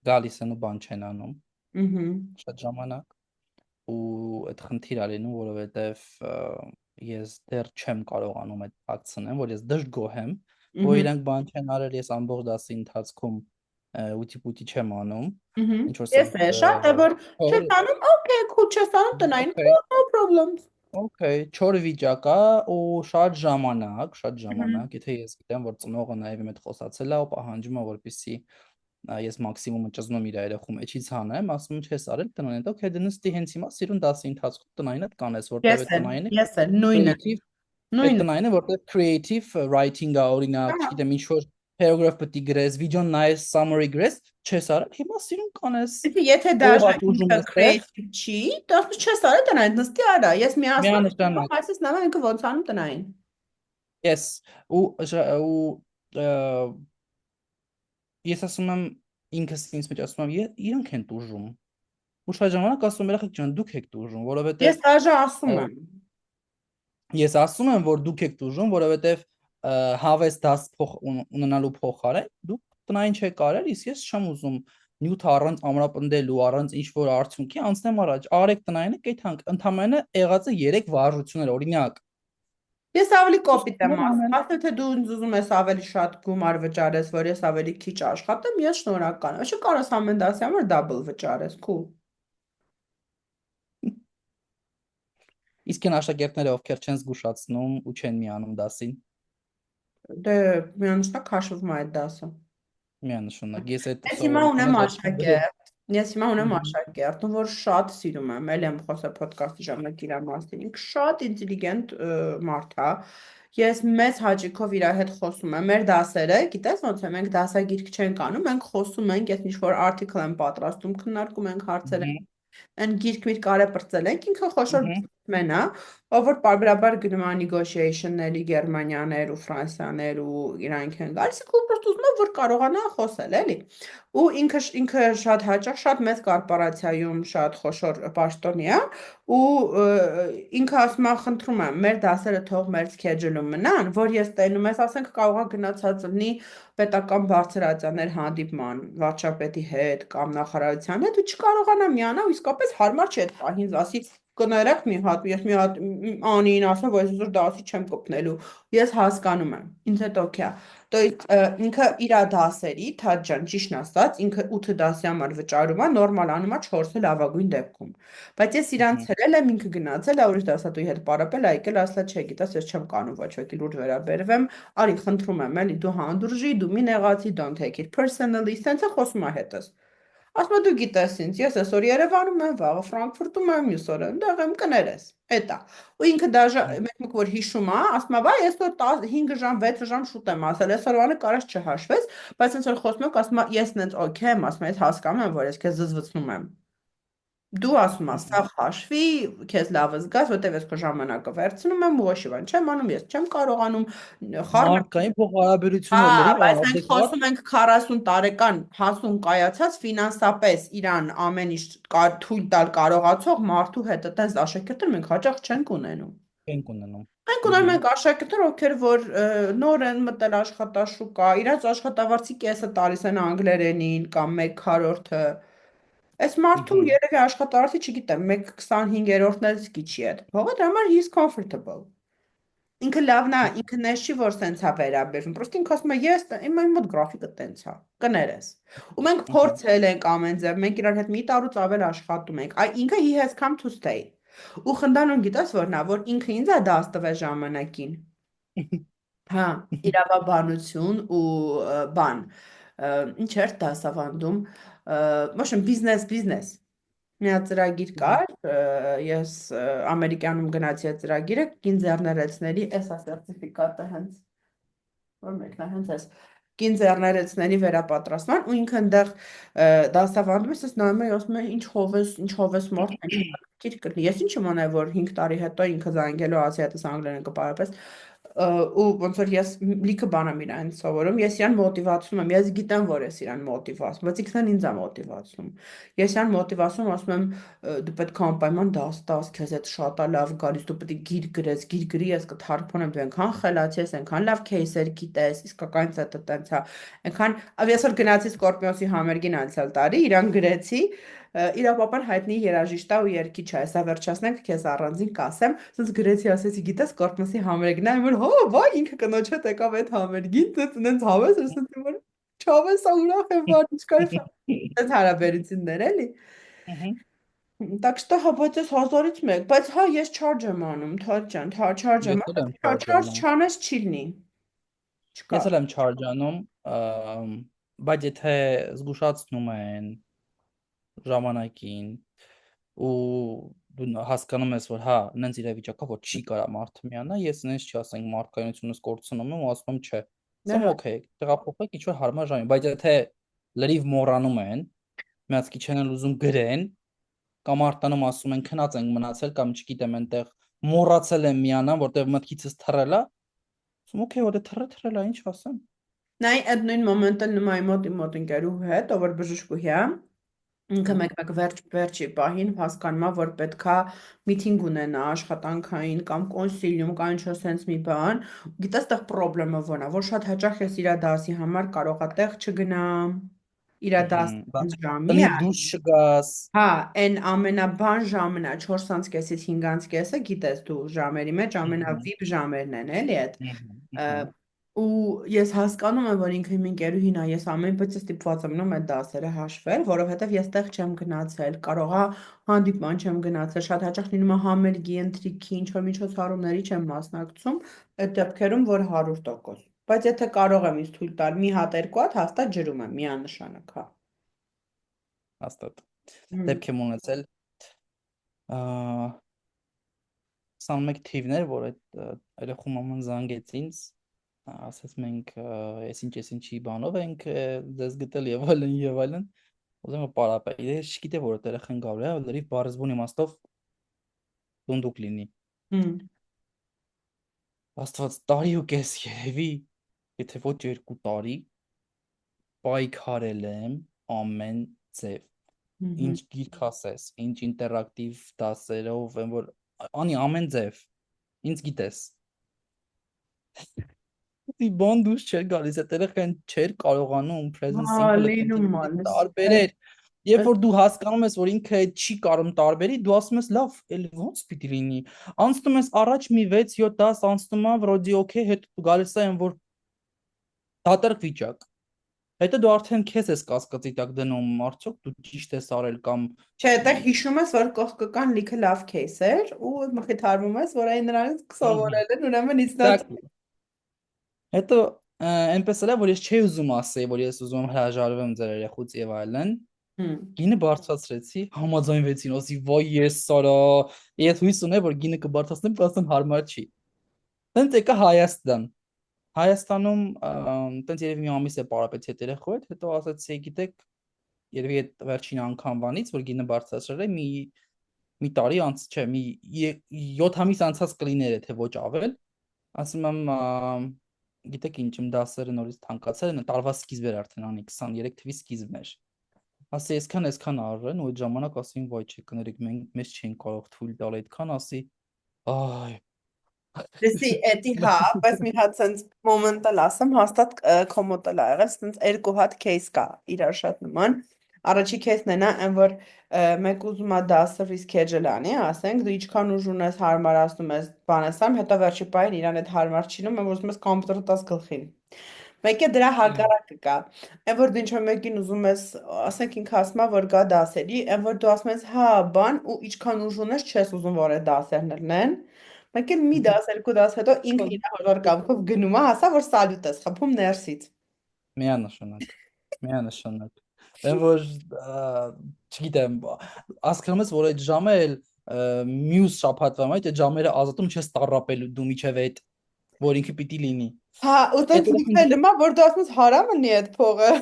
գալիս են ու բան չեն անում Ըհը։ շատ ժամանակ ու այդ խնդիր ա լինում, որովհետև ես դեռ չեմ կարողանում այդ ակցիոնեմ, որ ես դժգոհ եմ, որ Ըհը։ իրանք բան չեն արել, ես ամբողջ դասի ընթացքում ուտի-պուտի չեմ անում, Ըհը։ ինչ որ Ես սենց է շատ է որ չես անում, okay, cool, չես անում տնային, okay, cool, no problems։ okay, չոր վիճակ ա ու շատ Ըհը։ ժամանակ, եթե ես գիտեմ, որ ծնողը նաև իմ հետ խոսացել ա ու պահանջում ա, որպեսզի ես մաքսիմումը ճզմում իր երախում էջից հանեմ, ասում եմ չես արել տնային հետ, okay, դե նստի հենց հիմա սիրուն դասի ընթացքում տնային հետ կանես, որտեվ այդ տնայինը Նույնը, creative այդ նույնը։ տնայինը որտեվ creative writing-ը օրինակ, Ահա։ չգիտեմ, ինչ որ paragraph պետք է գրես, վիդեոն նայես, summary գրես, չես արել, հիմա սիրուն կանես։ Եթե Ով դաժան հատուժում ինքը էստեղ, creative չի, դասը չես արել տնային, նստի արա։ Ես միացնում եմ, միանշանակ։ այսպես նայում ինքը ոնց անում տնային։ Yes, ու ես ասում եմ ինքս ինձ մեջ ասում եմ իրանք են տուժում։ Ու շատ ժամանակ ասում եմ երախեք ջան, դուք եք տուժում, Ես որովհետև դաժե ասում եմ։ ես ասում եմ, որ դուք եք տուժում, որովհետև հավես դաս ունենալու փոխարեն դուք տնային չեք արել, իսկ ես չեմ ուզում նյութ առանց ամրապնդելու, առանց ինչ որ արդյունքի անցնեմ առաջ։ Արեք տնայինը, կեթանք, ընդամենը եղածը 3 վարժություններ, օրինակ։ Ես ավելի կոպիտ եմ Ուսուցումներ ասում, անել։ ասել թե դու ինձ ուզում ես ավելի շատ գումար վճարես, որ ես ավելի քիչ աշխատեմ, ես շնորհակալ եմ։ Չէ՞ կարաս ամեն դասի համար double վճարես, cool։ Իսկ այն աշակերտները, ովքեր չեն զգուշացնում ու չեն միանում դասին, Դե միանշանակ հաշվում է այդ դասը։ միանշանակ։ Ես այդ Ես հիմա ունեմ սովորությունները դրել։ աշակերտ։ Ես հիմա ունեմ Մгм, աշակերտ, ում որ շատ սիրում եմ, ել եմ խոսել ոդկասթի ժամանակ իր մասին։ Ինքը շատ ինտելիգենտ մարդ է։ Ես մեծ հաճույքով իր հետ խոսում եմ։ Մեր դասերը, գիտես ոնց է, մենք դասագիրք չենք անում, մենք խոսում ենք, ես ինչ-որ article եմ պատրաստում, քննարկում ենք հարցեր մгм, են գիրք միր կարեպրծել ենք, ինքը խոշոր մгм, բիզնեսմեն է, ով որ պարբերաբար գնում է negotiation-ների Գերմանիաներ ու Ֆրանսիաներ ու իրանք են գալիս, ու պրոստը ուզում է որ կարողանա խոսել, էլի։ Ու ինքը շատ հաճախ շատ մեծ կորպորացիայում շատ խոշոր պաշտոնի է ու ինքը ասում է խնդրում եմ մեր դասերը թող մեր schedule-ում մնան, որ ես տենում ես, ասենք կարողա գնացած լինի պետական բարձրաստիճաններ հանդիպման վարչապետի հետ կամ նախարարության հետ ու չկարողանա միանալ ու իսկապես հարմար չէ այդ պահին ասի կներեք մի հատ, ես մի հատ Անին ասեմ, որ ես այսօր դասի չեմ կպնելու։ Ես հասկանում եմ, ինձ հետ օքեյ է։ То есть ինքը իր դասերի, Թաջ ջան, ճիշտն ասած, ինքը 8 դասի համար վճարում է, նորմալ անում է 4-ը լավագույն դեպքում։ Բայց ես իրան ցրել եմ, ինքը գնացել է ուրիշ դասատուի հետ պարապել, եկել ասලා, չէ, գիտես, ես չեմ կանում ոչ ոքի լուրջ վերաբերվեմ, արի խնդրում եմ, էլի դու հանդուրժի, դու մի նեղացի, don't take it personally, սենց է խոսում է հետս։ Ասում է դու գիտես ինձ, ես այսօր Երևանում եմ, վաղը Ֆրանկֆուրտում եմ, մյուս օրը ընդեղ եմ, կներես։ Էտա։ Ու ինքը դաժե մեկ որ հիշում է, ասում է, վայ, այսօր 5 ժամ, 6 ժամ շուտ եմ ասել, այսօրվանը կարած չհաշվես, բայց ոնց որ խոսում եք, ասում է, ես նենց օքեյ եմ, ասում եմ, ես հասկանում եմ, որ ես քեզ զզվացնում եմ։ Դու ասում ես, սա հաշվի, քեզ լավ զգաս, որտեվ ես քո ժամանակը վերցնում եմ, ոչ բան չեմ անում, ես չեմ կարողանում խառն Մարդկային Հա, փոխհարաբերություններ լրիվ բայց մենք ադեկվատ։ խոսում ենք 40 տարեկան հասուն կայացած ֆինանսապես իրան ամեն ինչ թույլ տալ կարողացող մարդու հետ այտենց աշակերտներ մենք հաճախ չենք ունենում։ Ենք ունենում։ Մենք ունենում ենք աշակերտներ, ովքեր որ նոր են մտել աշխատաշուկա, իրաց աշխատավարձի կեսը տալիս են անգլերենին կամ 1/4-ը։ Այս մարդու երևի աշխատավարձի, չգիտեմ, 1/25-ն էլ սկիչի է։ Փողը դրա համար he is comfortable։ Ինքը լավն է, ինքը ներշի չի որ սենց է վերաբերվում։ Պրոստը ինքը ասում է ես իմ մոտ գրաֆիկը տենց է, կներես։ Ու մենք փորձել ենք ամեն ձև, մենք իրար հետ մի տարուց ավել աշխատում ենք։ Այ ինքը he has come to stay։ Ու խնդանուն գիտես որն է, որ ինքը ինձ է դաս տվել ժամանակին։ Հա, իրավաբանություն ու բան։ Ինչ էր դասավանդում։ Ոչ բիզնես։ Մի հատ ծրագիր կար, ես Ամերիկանում գնացի այդ ծրագիրը, կինձեռներեցների, էսա սերտիֆիկատը հենց, որ մեկն է հենց էս, կինձեռներեցների վերապատրաստման, ու ինքը ընդեղ դասավանդում ես, ես նայում եմ, ասում եմ, ինչ հովես մարդ, ինչ հետաքրքիր կլինի, ես ինչ իմանայի, որ 5 տարի հետո ինքը զանգելով ասի, հետս անգլերեն կպարապես, ու ոնց որ ես լիքը բան եմ իրան սովորում, ես իրան մոտիվացնում եմ, ես գիտեմ, որ ես իրան մոտիվացնում, բայց ինքն ինձ է մոտիվացնում։ Ես իրան մոտիվացնում, ասում եմ, դու պետք է անպայման դաս տաս, քեզ հետ շատ է լավ գալիս, դու պետք է գիր գրես, գիր գրի, ես կթարգմանեմ, դու այնքան խելացի ես, այնքան լավ քեյսեր գիտես, իսկական դա տենց է, այնքան, ես որ գնացի Սկորպիոնսի համերգին անցյալ տարի, իրան գրեցի, իր պապան հայտնի երաժիշտ է ու երգիչ է, հեսա վերջացնենք քեզ առանձին կասեմ, ասես գրեցի, ասեցի, գիտես Սկորպիոնսի համերգն է, որ հո, վայ, ինքը կնոջ հետ եկավ այդ համերգին, տենց հավես, ասեցի, որ չավես, ուրախ եմ, որ ինչ կայֆ է, այդ հարաբերություններ էլի։ Так что հա, բայց ես 1000-ից մեկ, բայց հա, ես charge եմ անում, Թաջ ջան, charge եմ Ես էլ եմ անում, charge չարջանում։ չանես չի լինի, չկա։ Ես էլ եմ չարջանում, բայց եթե զգուշացնում են ժամանակին ու դու հասկանում ես, որ հա, նենց իրավիճակա, որ չի կարա մարդը միանա, ես նենց չի ասենք մարդկայությունս կորցնում եմ ու ասում եմ չէ։ Ասում Հա, օքեյ, տեղափոխեք ինչ որ հարմար ժամի, բայց եթե լրիվ մոռանում են, միացքի չեն էլ ուզում գրեն, կամ արտանում ասում են քնած ենք մնացել կամ չգիտեմ այնտեղ մոռացել եմ միանամ, որտեղ մտքիցս թռել է, ասում օքեյ, որ թռել է, ինչ ասեմ։ նայ այդ նույն մոմենտը նույն իմ մոտ ընկերու հետ, ով որ բժշկուհի է, ինքը մեկ վերջի պահին հասկանում է, որ պետքա միտինգ ունենա աշխատանքային կամ կոնսիլիում կամ ինչ-որ sense մի բան, գիտես տեղ խնդրեմը ո՞րն է, որ շատ հաճախ ես իր դասի համար կարողա տեղ չգնամ, իր դասի ժամի է, Տնից դուրս չգաս։ հա, այն ամենաբան ժամն է 4:30-ից 5:30-ը, գիտես դու ժամերի մեջ ամենավիպ ժամերն են, էլի այդ ու ես հասկանում եմ, որ ինքը իմ ընկերուհին է, ես ամեն պես ստիպված եմ մնում այդ դասերը հաշվել, որովհետև ես տեղ չեմ գնացել, կարողա հանդիպման չեմ գնացել, շատ հաճախ լինում է համերգի, ընթրիքի, ինչ որ միջոցառումների չեմ մասնակցում, այդ դեպքերում որ 100%։ Բայց եթե կարող եմ ինձ թույլ տալ մի հատ երկու հատ հաստատ ջրում եմ միանշանակ, հա։ Հաստատ։ Հմ, Դեպք եմ ունեցել 21 թիվներ, որ այդ երեխու մաման զանգեց ինձ, ասաց մենք ես ինչի բանով ենք ձեզ գտել եւ այլն եւ այլն։ Ուզում եմ պարապել։ Ես չգիտեմ որ այդ երեխան գալու է, լրիվ բարձբուն իմաստով դունդուկ լինի։ հմ, Աստված տարի ու կես երևի, եթե ոչ 2 տարի պայքարել եմ ամեն ձև։ Ինչ հմ, գիրք ասես, ինչ ինտերակտիվ դասերով, են որ անի ամեն ձև։ Ինձ գիտես։ Դի բան դուրս չէր գալիս, այդ երեխան չէր կարողանում present հա, simple-ը լինում continuous-ի ալես, տարբերեր։ Երբ որ դու հասկանում ես, որ ինքը չի կարող տարբերի, դու ասում ես, լավ, էլ ո՞նց պիտի լինի։ Անցնում ես առաջ մի 6-7-10 անցնում է, վրոդի օքեյ, հետո գալիս է այն որ դատարկ վիճակ։ Հետո դու արդեն քեզ ես կասկածի տակ դնում, արդյոք դու ճիշտ ես արել կամ Չէ, այդտեղ հիշում ես, որ կողքական լիքը լավ кейս էր ու մխիթարվում ես, որ այն նրանից սովորել են, ուրեմն it's not Exactly. Հետո այնպես էլ է, որ ես չէի ուզում ասեի, որ ես ուզում եմ հրաժարվեմ ձեր երեխուց եւ այլն։ Հմ։ Գինը բարձրացրեցի, համաձայնվեցին, ասի վայ ես սարա, ես հույս ունեի, որ գինը կբարձրացնեմ, բայց հարմար չի։ Տենց եկա Հայաստան։ Հայաստանում տենց երևի մի ամիս է պարապեցի այդ երեխու հետ, հետո ասացի, գիտեք, երևի այդ վերջին անգամվանից, որ գինը բարձրացրել է, մի տարի անց, չէ, մի 7 ամիս անցած կլիներ, թե ոչ ավել, ասում եմ, գիտեք ինչ, իմ դասերը նորից թանկացել են, տարվա սկիզբ էր արդեն, անի 23 թվի սկիզբն էր։ Ասի, այսքան արվեն, ու այդ ժամանակ ասին, վայ, չէ, կներեք, մենք մեզ չենք կարող թույլ տալ այդքան, ասի, այ, Դեսի էդի հա, բայց մի հատ sense մոմենտալ ասեմ, հաստատ քո մոտ էլ ա եղել, sense երկու հատ case կա, իրար շատ նման։ Առաջի case-ն է նա, այն որ մեկ ուզում է դասը reschedule անի, ասենք, դու ինչքան ուժ ունես հարմարացնում ես, բանես ամ, հետո վերջի պահին իրան այդ հարմար չինում, եւ ուզում ես կոմպյուտերը տաս գլխին։ Մեկը դրա հակառակը կա։ Այն որ դու ինչ-որ մեկին ուզում ես, ասենք ինքը ասում է, որ գա դասերի, այն որ դու ասում ես, հա, բան, ու ինչքան ուժ ունես, չես ուզում, որ այդ դասերն լինեն։ Մեկ էլ մի դաս, երկու դաս հետո ինքը իր հաջորդ կամքով գնում է, հասա որ սալյուտ ես խփում ներսից։ միանշանակ, միանշանակ։ Այն որ, չգիտեմ, ասկրում ես, որ այդ ժամը էլ մյուս շաբաթվա մեջ այդ ժամերը ազատում չես տառապելու դու միջև այդ, որ ինքը պիտի լինի։ Հա, ու տենց Այդ երեխան լիքվելում է, որ դու ասում ես հարամ ունի այդ փողը։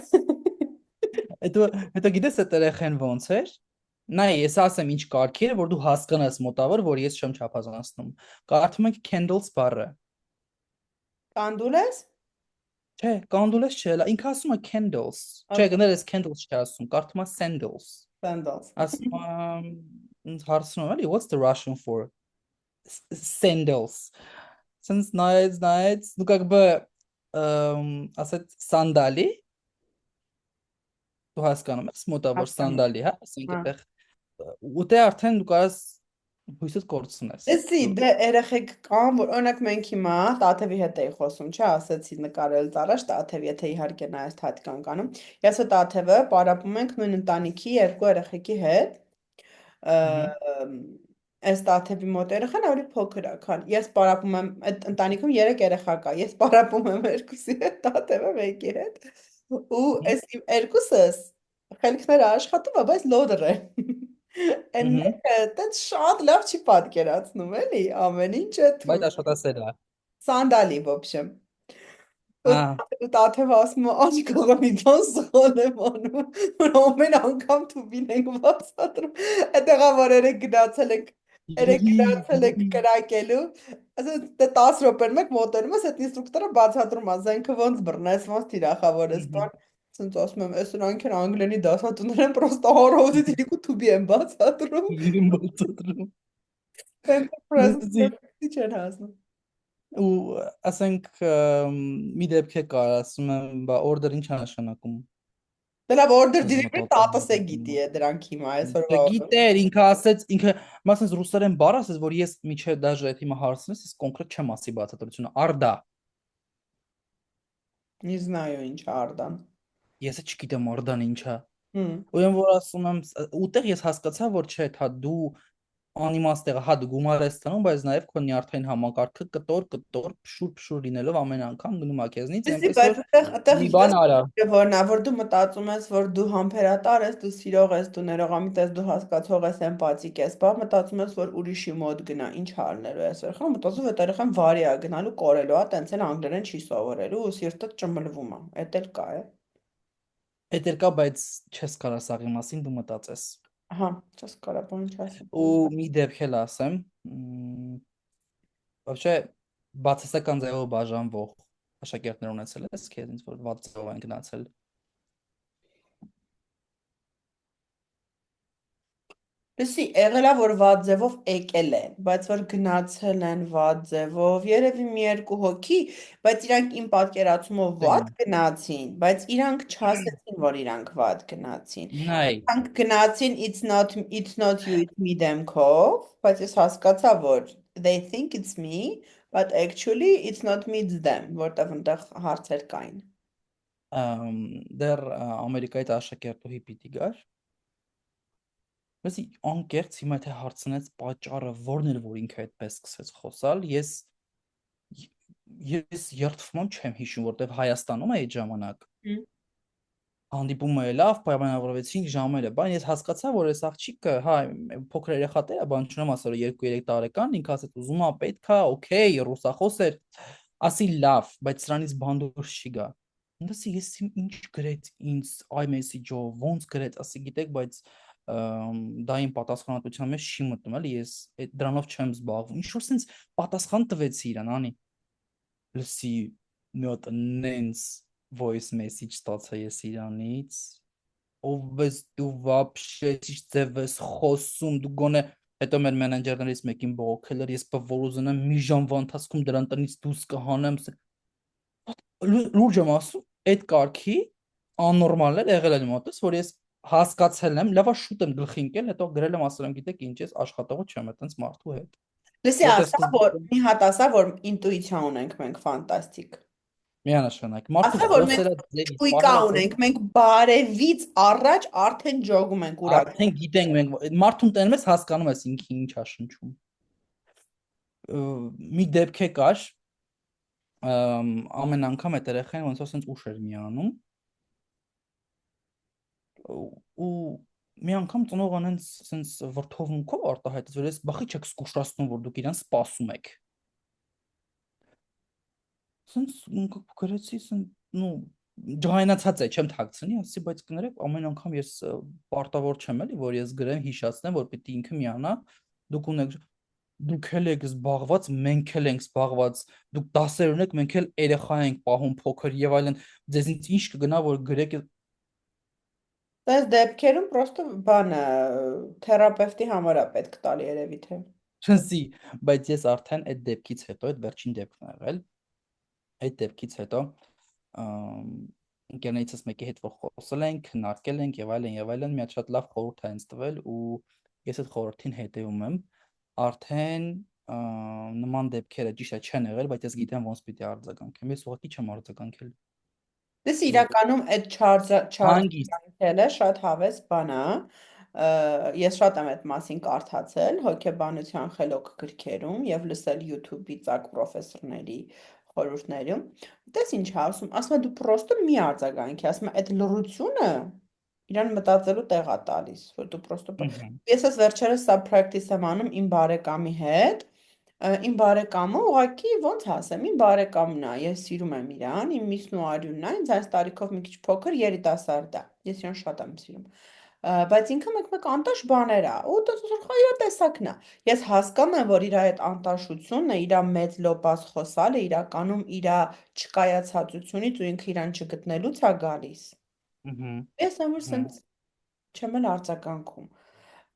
հետո գիտես այդ երեխան ոնց էր։ Նայ, ես ասեմ ինչ կարգի էր, որ դու հասկանաս մոտավոր, որ ես չեմ չափազանցնում։ Կարդում ենք candles բառը։ Կանդուլ ես։ Չէ, կանդուլես չէ, ինքը ասում է candles։ Չէ, Okay, գնել ես candles չի ասում, կարդում է sandals։ sandals։ Ասում հարցնում եմ, էլի, what's the Russian for sandals? Since նայեց, ну как бы ասած սանդալի, դու հասկանում ես, մոտավոր Հասկանում։ սանդալի, հա, ասենք Հա։ այդտեղ ուտե արդեն դու կարաս հույսդ կորցնես։ Էսի դե երեխեք կան, որ օրինակ մենք հիմա Տաթևի հետ էի խոսում, չէ, ասեցի նկարելից առաջ Տաթև, եթե իհարկե նայես թաթկան կանում։ Ես ու Տաթևը պարապում ենք նույն ընտանիքի երկու երեխեքի հետ։ Ահա, Այս Տաթևի մոտ երեխան ավելի փոքր է, քան ես պարապում եմ այդ ընտանիքում 3 երեխա կա։ Ես պարապում եմ երկուսի հետ, Տաթևը մեկի հետ։ Ու այս իմ երկուսս խելքները աշխատում է, բայց լոդր է։ Այն ահա, մեկը տենց շատ լավ չի պատկերացնում, էլի, ամեն ինչը բայց թույլ։ աշխատասեր է։ Սանդալի, в общем։ Ահա, Ու Տաթևը ասում է, աչք կողմի բան սխալ եմ անում, որ ամեն անգամ թուբին ենք բացատրում։ Այդտեղա որ երեք գնացել ենք կրակելու, ասես դե 10 րոպեն մեկ մոտենում ես, այդ ինստրուկտորը բացատրում է, զենքը ոնց բռնես, ոնց թիրախավորես, բան։ Ասենց ասում եմ, այս նրանք են անգլերենի դասատուներ են, պրոստը հորոզից իրիկու թուբի են բացատրում։ իրեն բացատրում։ Տենց Դզի պրոստը չեն հասնում։ ու ասենք մի դեպք է կար, ասում եմ, բա օրդեր ինչ է նշանակում։ Դե լավ order Ուզում եմ delivery տատս է տատանուտում։ գիտի է դրանք հիմա այսօրվա օրը։ Գիտեր, ինքը ասեց, ինքը մասնից ռուսերեն բառ ասեց, որ ես միջև դաժե այդ հիմա հարցնես, ես կոնկրետ չեմ ասի բացատրությունը։ Արդա, Не знаю ինչ Արդան։ ես չգիտեմ արդան ինչա։ Հմ։ Ուրեմն որ ասում եմ, ուտեղ ես հասկացա, որ չէ, թա դու անիմաստ եղա, հա դու գումար ես տանում, բայց նաև քո նյարդային համակարգը կտոր, փշուր լինելով ամեն անգամ գնում է քեզնից, Էսի այնպես բայց որ այդտեղ մի գիտես բան արա։ որն է, որ դու մտածում ես, որ դու համբերատար ես, դու սիրող ես, դու ներողամիտ ես, դու հասկացող ես, էմպաթիկ ես, բա մտածում ես, որ ուրիշի մոտ գնա, ինչ հարնելու ես երեխան, մտածում ես, այդ երեխան վարի է գնալու կորելու է, տենց էլ անգլերեն չի սովորելու ու սիրտը ճմլվում է։ Էդ էլ կա է։ Էդ էլ կա, բայց չես կարա սաղի մասին դու մտածես։ Ահա, չես կարա բան ինչ Ու ասեմ։ մի դեպք էլ ասեմ, вообще բացասական ձևով բաժանվող աշակերտներ ունեցել ես, քեզ ինձ որ վատ ձևով են գնացել։ Լսի, եղել է, որ վատ ձևով եկել են, բայց որ գնացել են վատ ձևով, երևի մի երկու հոգի, բայց իրանք իմ պատկերացումով վատ Տեն, գնացին, բայց իրանք չասեցին, որ իրանք վատ գնացին։ նայ, Իրանք գնացին it's not you, it's me դեմքով, բայց ես հասկացա, որ they think it's me, but actually it's not me, it's them, որտեվ այնտեղ հարցեր կային։ դեռ Ամերիկայի աշակերտուհի պիտի գար։ Բացի անկեղծ հիմա թե հարցնեց պատճառը որն էր, որ ինքը այդպես սկսեց խոսալ, ես երդվում եմ չեմ հիշում, որտեվ Հայաստանում է այդ ժամանակ Հմ։ հանդիպումը լավ, պայմանավորվեցինք ժամերը, բան ես հասկացա, որ այս աղջիկը, հա, փոքր երեխա է, բան չունեմ ասել 2-3 տարեկան, ինքը ասեց ուզում է, պետքա, օքեյ, ռուսախոս էր, ասի լավ, բայց սրանից բանդուրս չի գա։ Դասի ես ինչ գրեց ինձ iMessage-ով, ոնց գրեց, ասի գիտեք, բայց դա իմ պատասխանատվության մեջ չի մտնում, էլի ես դրանով չեմ զբաղվում։ Ինչ որ sense պատասխան տվեցի իրան, անի։ Լսի մի հատ նենց voice message ստացա ես իրանից, ով ես դու вообще ճիշտ ձև ես խոսում, դու գոնե հետո մեր մենեջերներից մեկին բողոքել էր, ես որ ուզենամ մի ժամվա ընթացքում դրան տնից դուրս կհանեմ, լուրջ եմ ասում, այդ կարգի աննորմալ էր եղել այն մոտս, որ ես հասկացել եմ, լավա շուտ եմ գլխի ընկել, հետո գրել եմ ասել եմ, գիտեք ինչ, ես աշխատողը չեմ այտենց մարդու հետ, Լսի, որտեղ ասա, որ սկզբում մի հատ ասա, որ ինտուիցիա ունենք մենք ֆանտաստիկ։ միանշանակ մարդու Ասա, որ մենք խոսելը ձևից, ճույկա պահելը ունենք, ձևից, մենք բարևից առաջ արդեն ջոգում ենք արդեն ուրախ։ գիտենք մենք մարդուն տենում ես հասկանում ես ինքը ինչ ա շնչում։ Մի դեպք է կար, ամեն անգամ այդ երեխային ոնց որ սենց ուշ էր միանում ու մի անգամ ծնողը նենց սենց վրթովմունքով արտահայտեց, որ ես բախի չեք զգուշացնում, որ դուք իրան սպասում եք։ Սենց գրեցի, սենց, նու ջղայնացած է, չեմ թաքցնի, ասի, բայց կներեք, ամեն անգամ ես պարտավոր չեմ էլի, որ ես գրեմ, հիշացնեմ, որ պիտի ինքը միանա, դուք ունեք դուք էլ եք զբաղված, մենք էլ ենք զբաղված, դուք դասեր ունեք, մենք էլ երեխա ենք պահում փոքր եւ այլն, ձեզնից ինչ կգնա, որ գրեք Այս դեպքերում պրոստը բանը թերապևտի համար է պետք տալ երևի թե։ չնսի, բայց ես արդեն այդ դեպքից հետո, այդ վերջին դեպքն ա եղել, այդ դեպքից հետո ընկերներիցս մեկի հետ որ խոսել ենք, քննարկել ենք եւ այլն, մի հատ շատ լավ խորհուրդ է ինձ տվել ու ես այդ խորհրդին հետեւում եմ, արդեն նման դեպքերը ճիշտ է չեն եղել, բայց ես գիտեմ ոնց պիտի արձագանքեմ։ Ես ուղղակի չեմ արձագանքել։ Դες իրականում այդ Հանգիստ։ չարձագանքելը շատ հավես բան է։ Ես շատ եմ այդ մասին կարդացել հոգեբանության խելոք գրքերում եւ լսել YouTube-ի ծակ պրոֆեսորների խորհուրդներում։ Դες ինչ է ասում է դու պրոստը մի արձագանքի, ասում է այդ լռությունը իրան մտածելու տեղ է տալիս, որ դու պրոստը Ըհը։ ես ես վերջերս սա practice եմ անում իմ բարեկամի հետ իմ բարեկամը ուղղակի ոնց ասեմ, իմ բարեկամն է, ես սիրում եմ իրան, իմ միսն ու արյունն է, ինձ այս տարիքով մի քիչ փոքր երիտասարդ է, ես իրան շատ եմ սիրում։ Բայց ինքը մեկ-մեկ անտաշ բաներ է, ու դա իր տեսակն է։ Ես հասկանում եմ, որ իր այդ անտաշությունը, իր մեծ լոպաս խոսալը իրականում իր չկայացածությունից ու ինքը իրան չգտնելուց է գալիս։ Ըհը։ Ես ամուր Ըհը։ սենց չեմ էլ արձագանքում։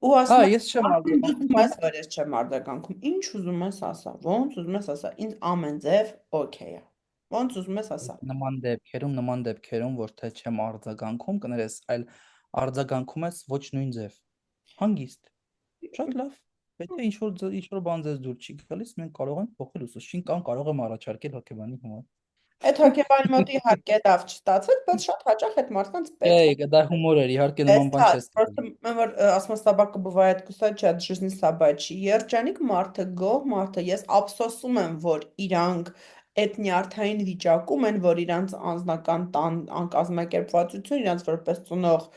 Ու Հա, ասում ես չեմ եմ, դու արձագանքում, ես որ ես չեմ արձագանքում, ինչ ուզում ես ասա, ոնց ուզում ես ասա, ինձ ամեն ձև օքեյ է։ Ոնց ուզում ես ասա։ նման դեպքերում, որ թե չեմ արձագանքում, կներես, այլ արձագանքում ես ոչ նույն ձև։ Հանգիստ։ Շատ լավ։ Եթե ինչ որ բան ձեզ դուր չի գալիս, մենք կարող ենք փոխել ուսուցչին կամ կարող եմ առաջարկել հոգեբանի համար։ Այդ հոգեբանի մոտ իհարկե լավ չստացվեց, բայց շատ հաճախ այդ մարդկանց պետք է։ Է, դա հումոր էր, իհարկե նման բան Տեսած, չես просто տվել։ мы вот ասма собака бывает кусать от жизни собачьей։ Երջանիկ մարդը, գոհ մարդը, ես ափսոսում եմ, որ իրանք այդ նյարդային վիճակում են, որ իրանց անձնական տան անկազմակերպվածություն, իրանց որպես ծնող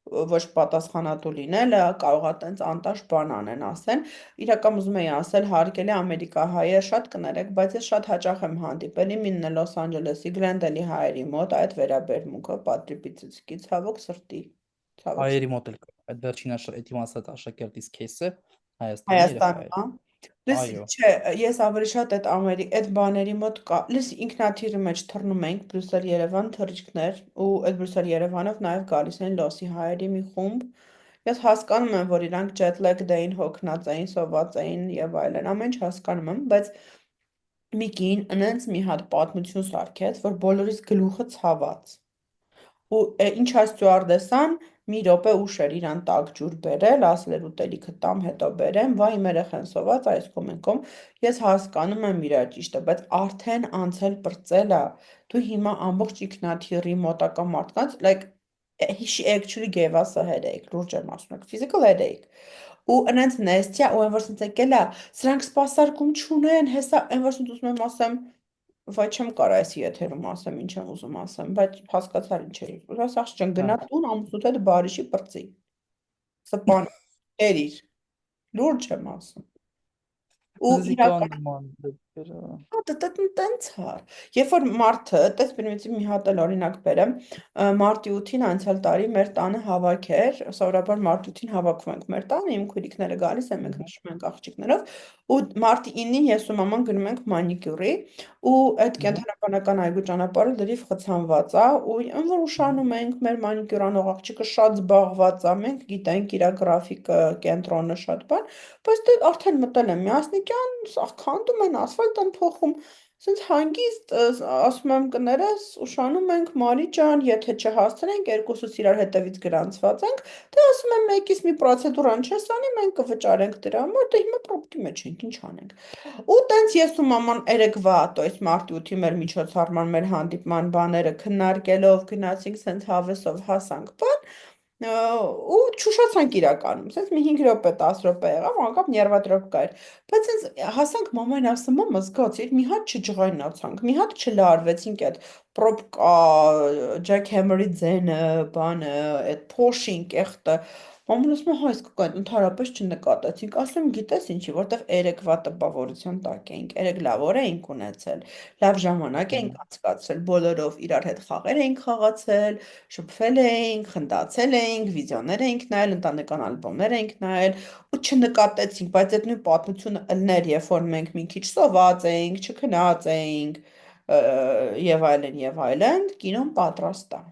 ոչ պատասխանատու լինելը, կարող է տենց անտաշ բան անեն, ասեն։ Իրական ուզում էի ասել, հարգելի ամերիկահայեր, շատ կներեք, բայց ես շատ հաճախ եմ հանդիպել իմ ինը Լոս Անջելեսի Գլենդելի հայերի մոտ այդ վերաբերմունքը պատրիպիցկի ցավոք սրտի։ Ցավոք Հայերի մոտ էլ կա։ Այդ վերջին այդ իմ ասած աշակերտից քեյսը Հայաստանի երեխա Հայաստանում, էր։ հա։ Լսի, Այո։ չէ, ես ավելի շատ այդ բաների մոտ կա։ Լսի, ինքնաթիռի մեջ թռնում ենք Բրյուսել-Երևան թռիչքներ ու այդ Բրյուսել-Երևանով նաև գալիս են Լոսի հայերի մի խումբ։ Ես հասկանում եմ, որ իրանք jet lagged էին, հոգնած էին, սոված էին եւ այլն, ամեն ինչ հասկանում եմ, բայց մի կին ընենց մի հատ պատմություն սարքեց, որ բոլորիս գլուխը ցաված։ Ու ինչ ստյուարդեսան մի րոպե ուշ էր իրան տաք ջուր բերել, ասել էր ուտելիքը տամ, հետո բերեմ, վայ իմ երեխան սոված այս կոմենկոմ, ես հասկանում եմ իրա ճիշտը, բայց արդեն անցել պրծել ա, դու հիմա ամբողջ ինքնաթիռի մոտակա մարդկանց, like she actually gave us a headache, լուրջ եմ ասում, physical headache, ու ընենց նեստյա, ու այն որ սենց եկել ա, սրանք սպասարկում չունեն, հեսա, այն որ սենց ուզում եմ ասեմ, Վայ չեմ կարա այս եթերում ասեմ, ինչ եմ ուզում ասեմ, բայց հասկացար ինչ էր ուզում։ Ասա աղջան Հա, գնա տուն ամուսնուդ հետ բարիշի պրծի։ Սպան երիր։ Լուրջ եմ ասում։ Ու ֆիզիկան իրական նման դեպքերը։ Հա, դա տենց հար։ Երբ որ մարդը, տես պրիմիտիվ մի հատ էլ օրինակ բերեմ, մարտի 8-ին անցյալ տարի մեր տանը հավաք էր, սովորաբար մարտի 8-ին հավաքվում ենք մեր տանը, իմ քույրիկները գալիս են, մենք նշում ենք աղջիկներով, ու մարտի 9-ին ես ու մաման գնում ենք մանիկյուրի, ու այդ կենթանաբանական այգու ճանապարհը լրիվ խցանված է, ու ընդ որ ուշանում ենք, մեր մանիկյուր անող աղջիկը շատ զբաղված է, մենք գիտենք իր գրաֆիկը, կենտրոնը շատ բան, բայց դե արդեն մտել եմ Միասնիկյան, սաղ քանդում են, ասֆալտ են փոխում, ասենց հանգիստ ասում եմ կներես, ուշանում ենք Մարի ջան, եթե չհասցնենք, երկուսս իրար հետևից գրանցված ենք, դե ասում եմ մեկից մի պրոցեդուրան չես անի, մենք կվճարենք դրա համար, դե հիմա պրոբլեմի մեջ ենք, ինչ անենք։ Ու տենց ես ու մաման երեկվա, то есть մարտի 8-ի մեր միջոցառման, մեր հանդիպման բաները քննարկելով գնացինք, սենց հավեսով հասանք, բան ու չուշացանք իրականում, ասես մի 5 րոպե, 10 րոպե եղավ, անկապ ներվատրոպ կար։ Բայց ասես հասանք մաման ասում, մամա զգացիր, մի հատ չջղայնացանք, մի հատ չլարվեցինք այդ պրոբկա, ջեքհեմերի ձենը, բանը, այդ փոշին կեղտը։ Մաման ասում է, հայ սկակայն ընդհանրապես չնկատեցինք, ասում գիտես ինչի, որտեվ երեկվա տպավորության տակ էինք, երեք լավ օր էինք ունեցել, լավ ժամանակ Հա, էինք անցկացրել, բոլորով իրար հետ խաղեր էինք խաղացել, շփվել էինք, խնդացել էինք, վիդեոներ էինք նայել, ընտանեկան ալբոմներ էինք նայել ու չնկատեցինք, բայց այդ նույն պատմությունը ըլներ, երբ որ մենք մի քիչ սոված էինք, չքնած էինք եւ այլն, կինոն պատրաստ է։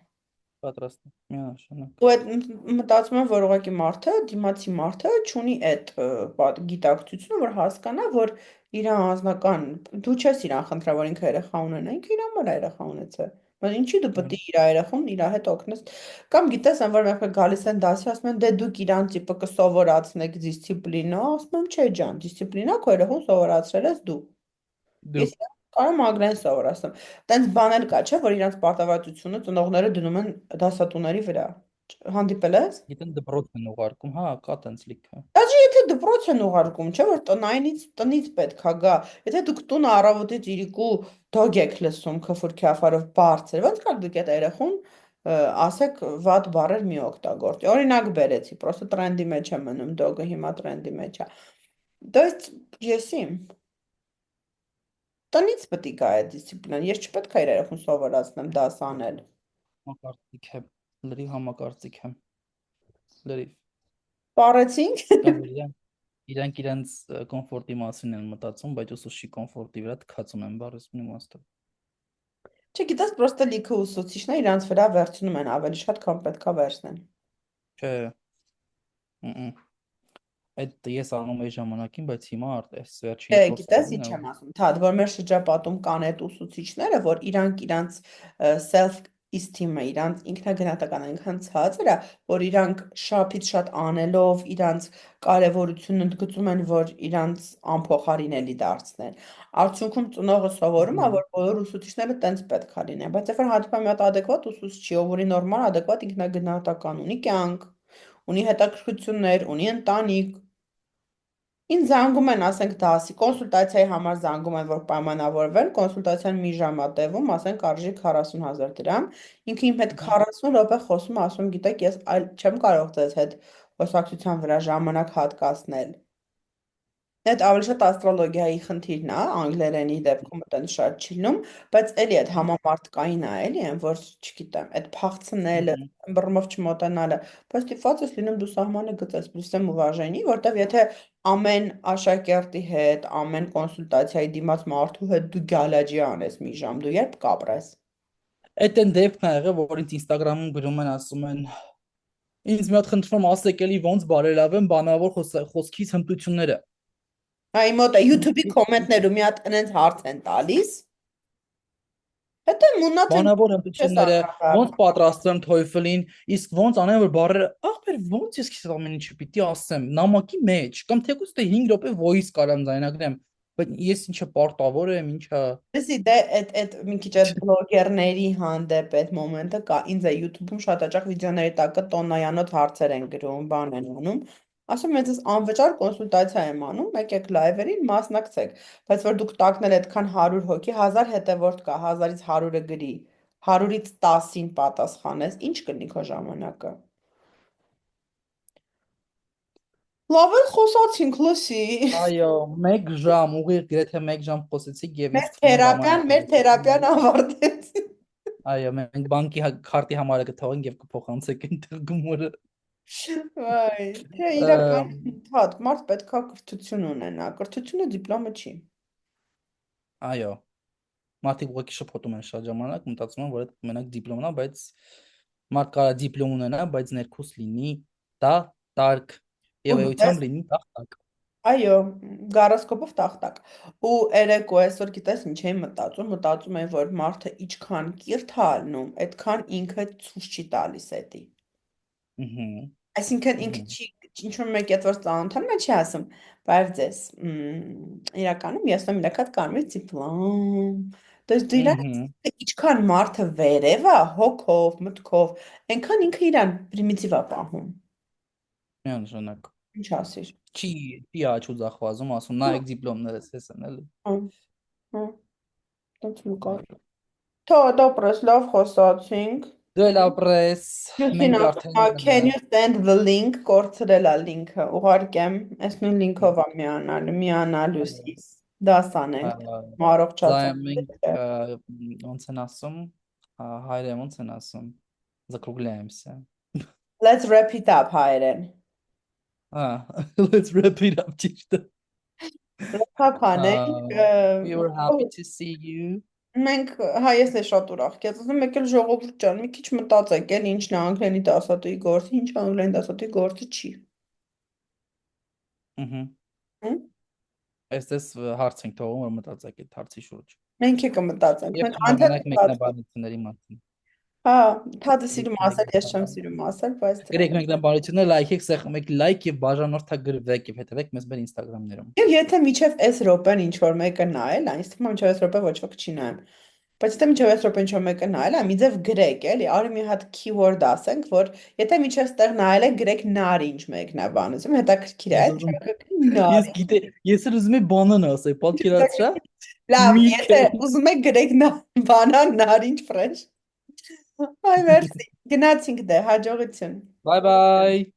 պատրաստ եմ, միանշանակ։ Ու այդ մտածում եմ, որ ուղղակի մարդը, դիմացի մարդը չունի այդ գիտակցությունը, որ հասկանա, որ իր անձնական, դու չես իրան խնդրա, որ ինքը երեխա ունենա, ինքը իր համար է երեխա ունեցել։ Բայց ինչի դու պետք է իր երեխուն իր հետ օգնես։ Կամ գիտես, այն որ մենք գալիս են դասի, ասում են, դե դուք իրան տիպը կսովորացնեք դիսցիպլինա, ասում եմ, չէ ջան, դիսցիպլինա քո երեխուն սովորացրել ես դու։ Դու Ես կարամ ագրեն սովորացնեմ։ Տենց բան էլ կա, չէ, որ իրանց պարտավորությունը ծնողները դնում են դասատուների վրա։ Հանդիպել ես։ գիտեն դպրոց են ուղարկում, հա, կա տենց լիքը։ Դաժե եթե դպրոց են ուղարկում, չէ՞ որ տնից պետք է գա։ Եթե դուք տունը առավոտից իրիկու դոգ եք լսում քֆուրքի աֆարով բարձր, ո՞նց կար դուք այդ երեխուն ասեք վատ բառեր մի օգտագործի։ Օրինակ բերեցի, պրոստը տրենդի մեջ է մնում, դոգը հիմա տրենդի մեջ է։ То есть եսի տնից պետք է գա այդ դիսցիպլինան։ Ես չպետք է իր երեխուն սովորացնեմ դաս անել։ Համակարծիք եմ, լրիվ համակարծիք եմ, լրիվ։ Պարեցինք։ Կամ որ իրանք իրենց կոմֆորտի մասին են մտածում, բայց ուսուցչի կոմֆորտի վրա թքածում են բառացում իմաստը։ Չգիտես, պրոստը լիքը ուսուցիչներ իրանց վրա վերցնում են ավելի շատ, քան պետքա վերցնեն։ Չէ, ըը։ Այդ ես անում էի ժամանակին, բայց հիմա այս վերջին Չէ, 4 գիտես ինչ տարին եմ ասում, թադ, որ մեր շրջապատում կան այդ ուսուցիչները, որ իրանց self esteem-ը, իրանց ինքնագնահատականը այնքան ցածր է, որ իրանք շափից շատ անելով իրանց կարևորությունն ընդգծում են, որ իրանց անփոխարինելի դարձնեն։ Արդյունքում ծնողը սովորում է, որ բոլոր ուսուցիչները տենց պետք է լինեն, բայց երբ որ հանդիպում եմ մի հատ adekvat ուսուցչի, ով ունի նորմալ adekvat ինքնագնահատական, ունի կյանք, ունի հետաքրքրություններ, ունի ընտանիք, ինձ զանգում են, ասենք, դասի, կոնսուլտացիայի համար զանգում են, որ պայմանավորվեն, կոնսուլտացիան մի ժամ է տևում, ասենք, արժի 40,000 դրամ, ինքը իմ հետ 40 րոպե խոսում է, ասում, գիտեք, ես այլ չեմ կարող ձեզ հետ խոսակցության վրա ժամանակ հատկացնել։ Այդ ավելի շատ աստրոլոգիայի խնդիրն է, անգլերենի դեպքում այտենց շատ չի լինում, բայց էլի այդ համամարտկային է, էլի, այն որ, չգիտեմ, այդ փախցնելը, բռնով չմոտենալը, բայց ստիպված ես լինում դու սահմանը գծես, բլսեմ ու վարժենի, որտեվ եթե ամեն աշակերտի հետ, ամեն կոնսուլտացիայի դիմաց մարդու հետ դու գալաջի անես մի ժամ, դու երբ կապրես։ Այդ են դեպքն ա եղել, որ ինձ Instagram-ում գրում են, ասում են Ինձ մի հատ խնդրում ասեք էլի ոնց բարելավեմ բանավոր խոսքից հմտությունները։ Այ մոտ է YouTube-ի կոմենտներում մի հատ այնց հարց են տալիս։ Հետո մունաթեն Բանավոր չես հմտությունները, ոնց անդրադառնում։ պատրաստեմ TOEFL-ին, իսկ ոնց անեմ որ բառերը, ախպեր, ոնց ես քեզ ամեն ինչը պիտի ասեմ, նամակի մեջ, կամ թեկուզ դե 5 րոպե voice կարամ ձայնագրեմ, բայց ես ինչը պարտավոր եմ, ինչա։ Լսի, դե այդ մի քիչ այդ բլոգերների հանդեպ այդ մոմենտը կա։ Ինձ է YouTube-ում շատ հաճախ վիդեոների տակը տոննայանոց հարցեր են գրում, բան են անում։ Ասում եմ, ես անվճար կոնսուլտացիա եմ անում, եկեք լայվերին մասնակցեք։ Բայց որ դուք տակնել այդքան 100 հոգի, 1000 հետևորդ կա, 1000-ից 100-ը գրի, 100-ից 10-ին պատասխանես, ինչ կլինի քո ժամանակը։ Լավ էլ խոսացինք, լսի։ Այո, 1 ժամ, ուղիղ գրեթե 1 ժամ խոսեցիք եւ Մեր ինձ թվում է թերապիան, մեր թերապիան ժամանակը։ ավարտեց։ Այո, մենք բանկի քարտի համարը կթողենք եւ կփոխանցենք այնտեղ գումարը։ Վայ, թե իրական հատ մարդ պետքա կրթություն ունենա։ Կրթությունը դիպլոմը չի։ Այո, մարդիկ ուղղակի շփոթում են շատ ժամանակ, մտածում են, որ այդ մենակ դիպլոմն է, բայց մարդ կարա դիպլոմ ունենա, բայց ներքուս լինի տակ Ու եւ գիտես, էությամբ լինի տակ։ այո, գարոսկոպով տախտակ։ Ու երեկո այսօր գիտես ինչ էի մտածում եմ, որ մարդը ինչքան կիրթ է ալնում, այդքան ինքը ցույց չի տալիս էդի։ Ահա, Այսինքն ինքը ահա, չի ինչ-որ մեկ այդ որ ծանոթանում է չի ասում, բայց ձեզ իրականում ես եմ իրական կարմիր դիպլոմ։ Դու ահա, իրական ինչքան մարդը վերև է հոգով, մտքով, այնքան ինքը իրան պրիմիտիվ է պահում։ միանշանակ։ Ինչ ասիր։ Չի չի աչու ձախվազում, ասում Հա, նայեք դիպլոմներս էս են էլի։ հա, հա, դից մի կար։ Այո։ Թո դոպրես լավ խոսացինք։ Դու էլ ապրես, Մյուսին մենք ասում արդեն է, can you send the link, կորցրել է լինքը, ուղարկեմ, այս նույն լինքով է միանալու, դաս անենք, առողջացանք, մենք ոնց են ասում, հայրեն ոնց են ասում, закругляемся։ Let's wrap it up հայերեն։ Let's wrap it up ճիշտ է։ Wrap անենք, We were happy to see you։ մենք հայ ես է շատ ուրախ կեզ, ասում եք էլ ժողովուրդ ջան, մի քիչ մտածեք էլ ինչն է անգլենի դասատուի գործը, ինչ անգլենի դասատուի գործը չի։ Ահա։ Հմ? Այսպես հարց ենք թողում, որ մտածեք այդ հարցի շուրջ։ Մենք է կմտածենք, Եվ մենք կմոռանաք անթերթ մեկնաբանությունների մասին։ հա, թադը Եվ սիրում ասել, ես չեմ կներեք սիրում ասել, բայց դրա։ գրեք մեկնաբանությունները, լայքեք, մեկ լայք եւ բաժանորդագրվեք եւ հետևեք մեզ մեր Instagram-ներում։ Եվ եթե միջև այս րոպեն ինչ որ մեկը նայել, այն թվում է միջև այս րոպե ոչ ոք չի նայում։ Բայց եթե միջև այս րոպեն ինչ որ մեկը նայել, այն մի ձև գրեք, էլի, արի մի հատ keyword ասենք, որ եթե միջև ստեղ նայել եք, գրեք նարինջ մեկնաբանություն, հետաքրքիր է, Ես այդ ուզում ես նարինջ։ գիտե, ես էլ ուզում եմ բանան ասել, պատկերացրա։ Լավ, եթե Միրգ։ ուզում եք գրեք բանան, նարինջ, ֆրեշ։ Այ մերսի։ Գնացինք դե, հաջողություն։ Bye bye։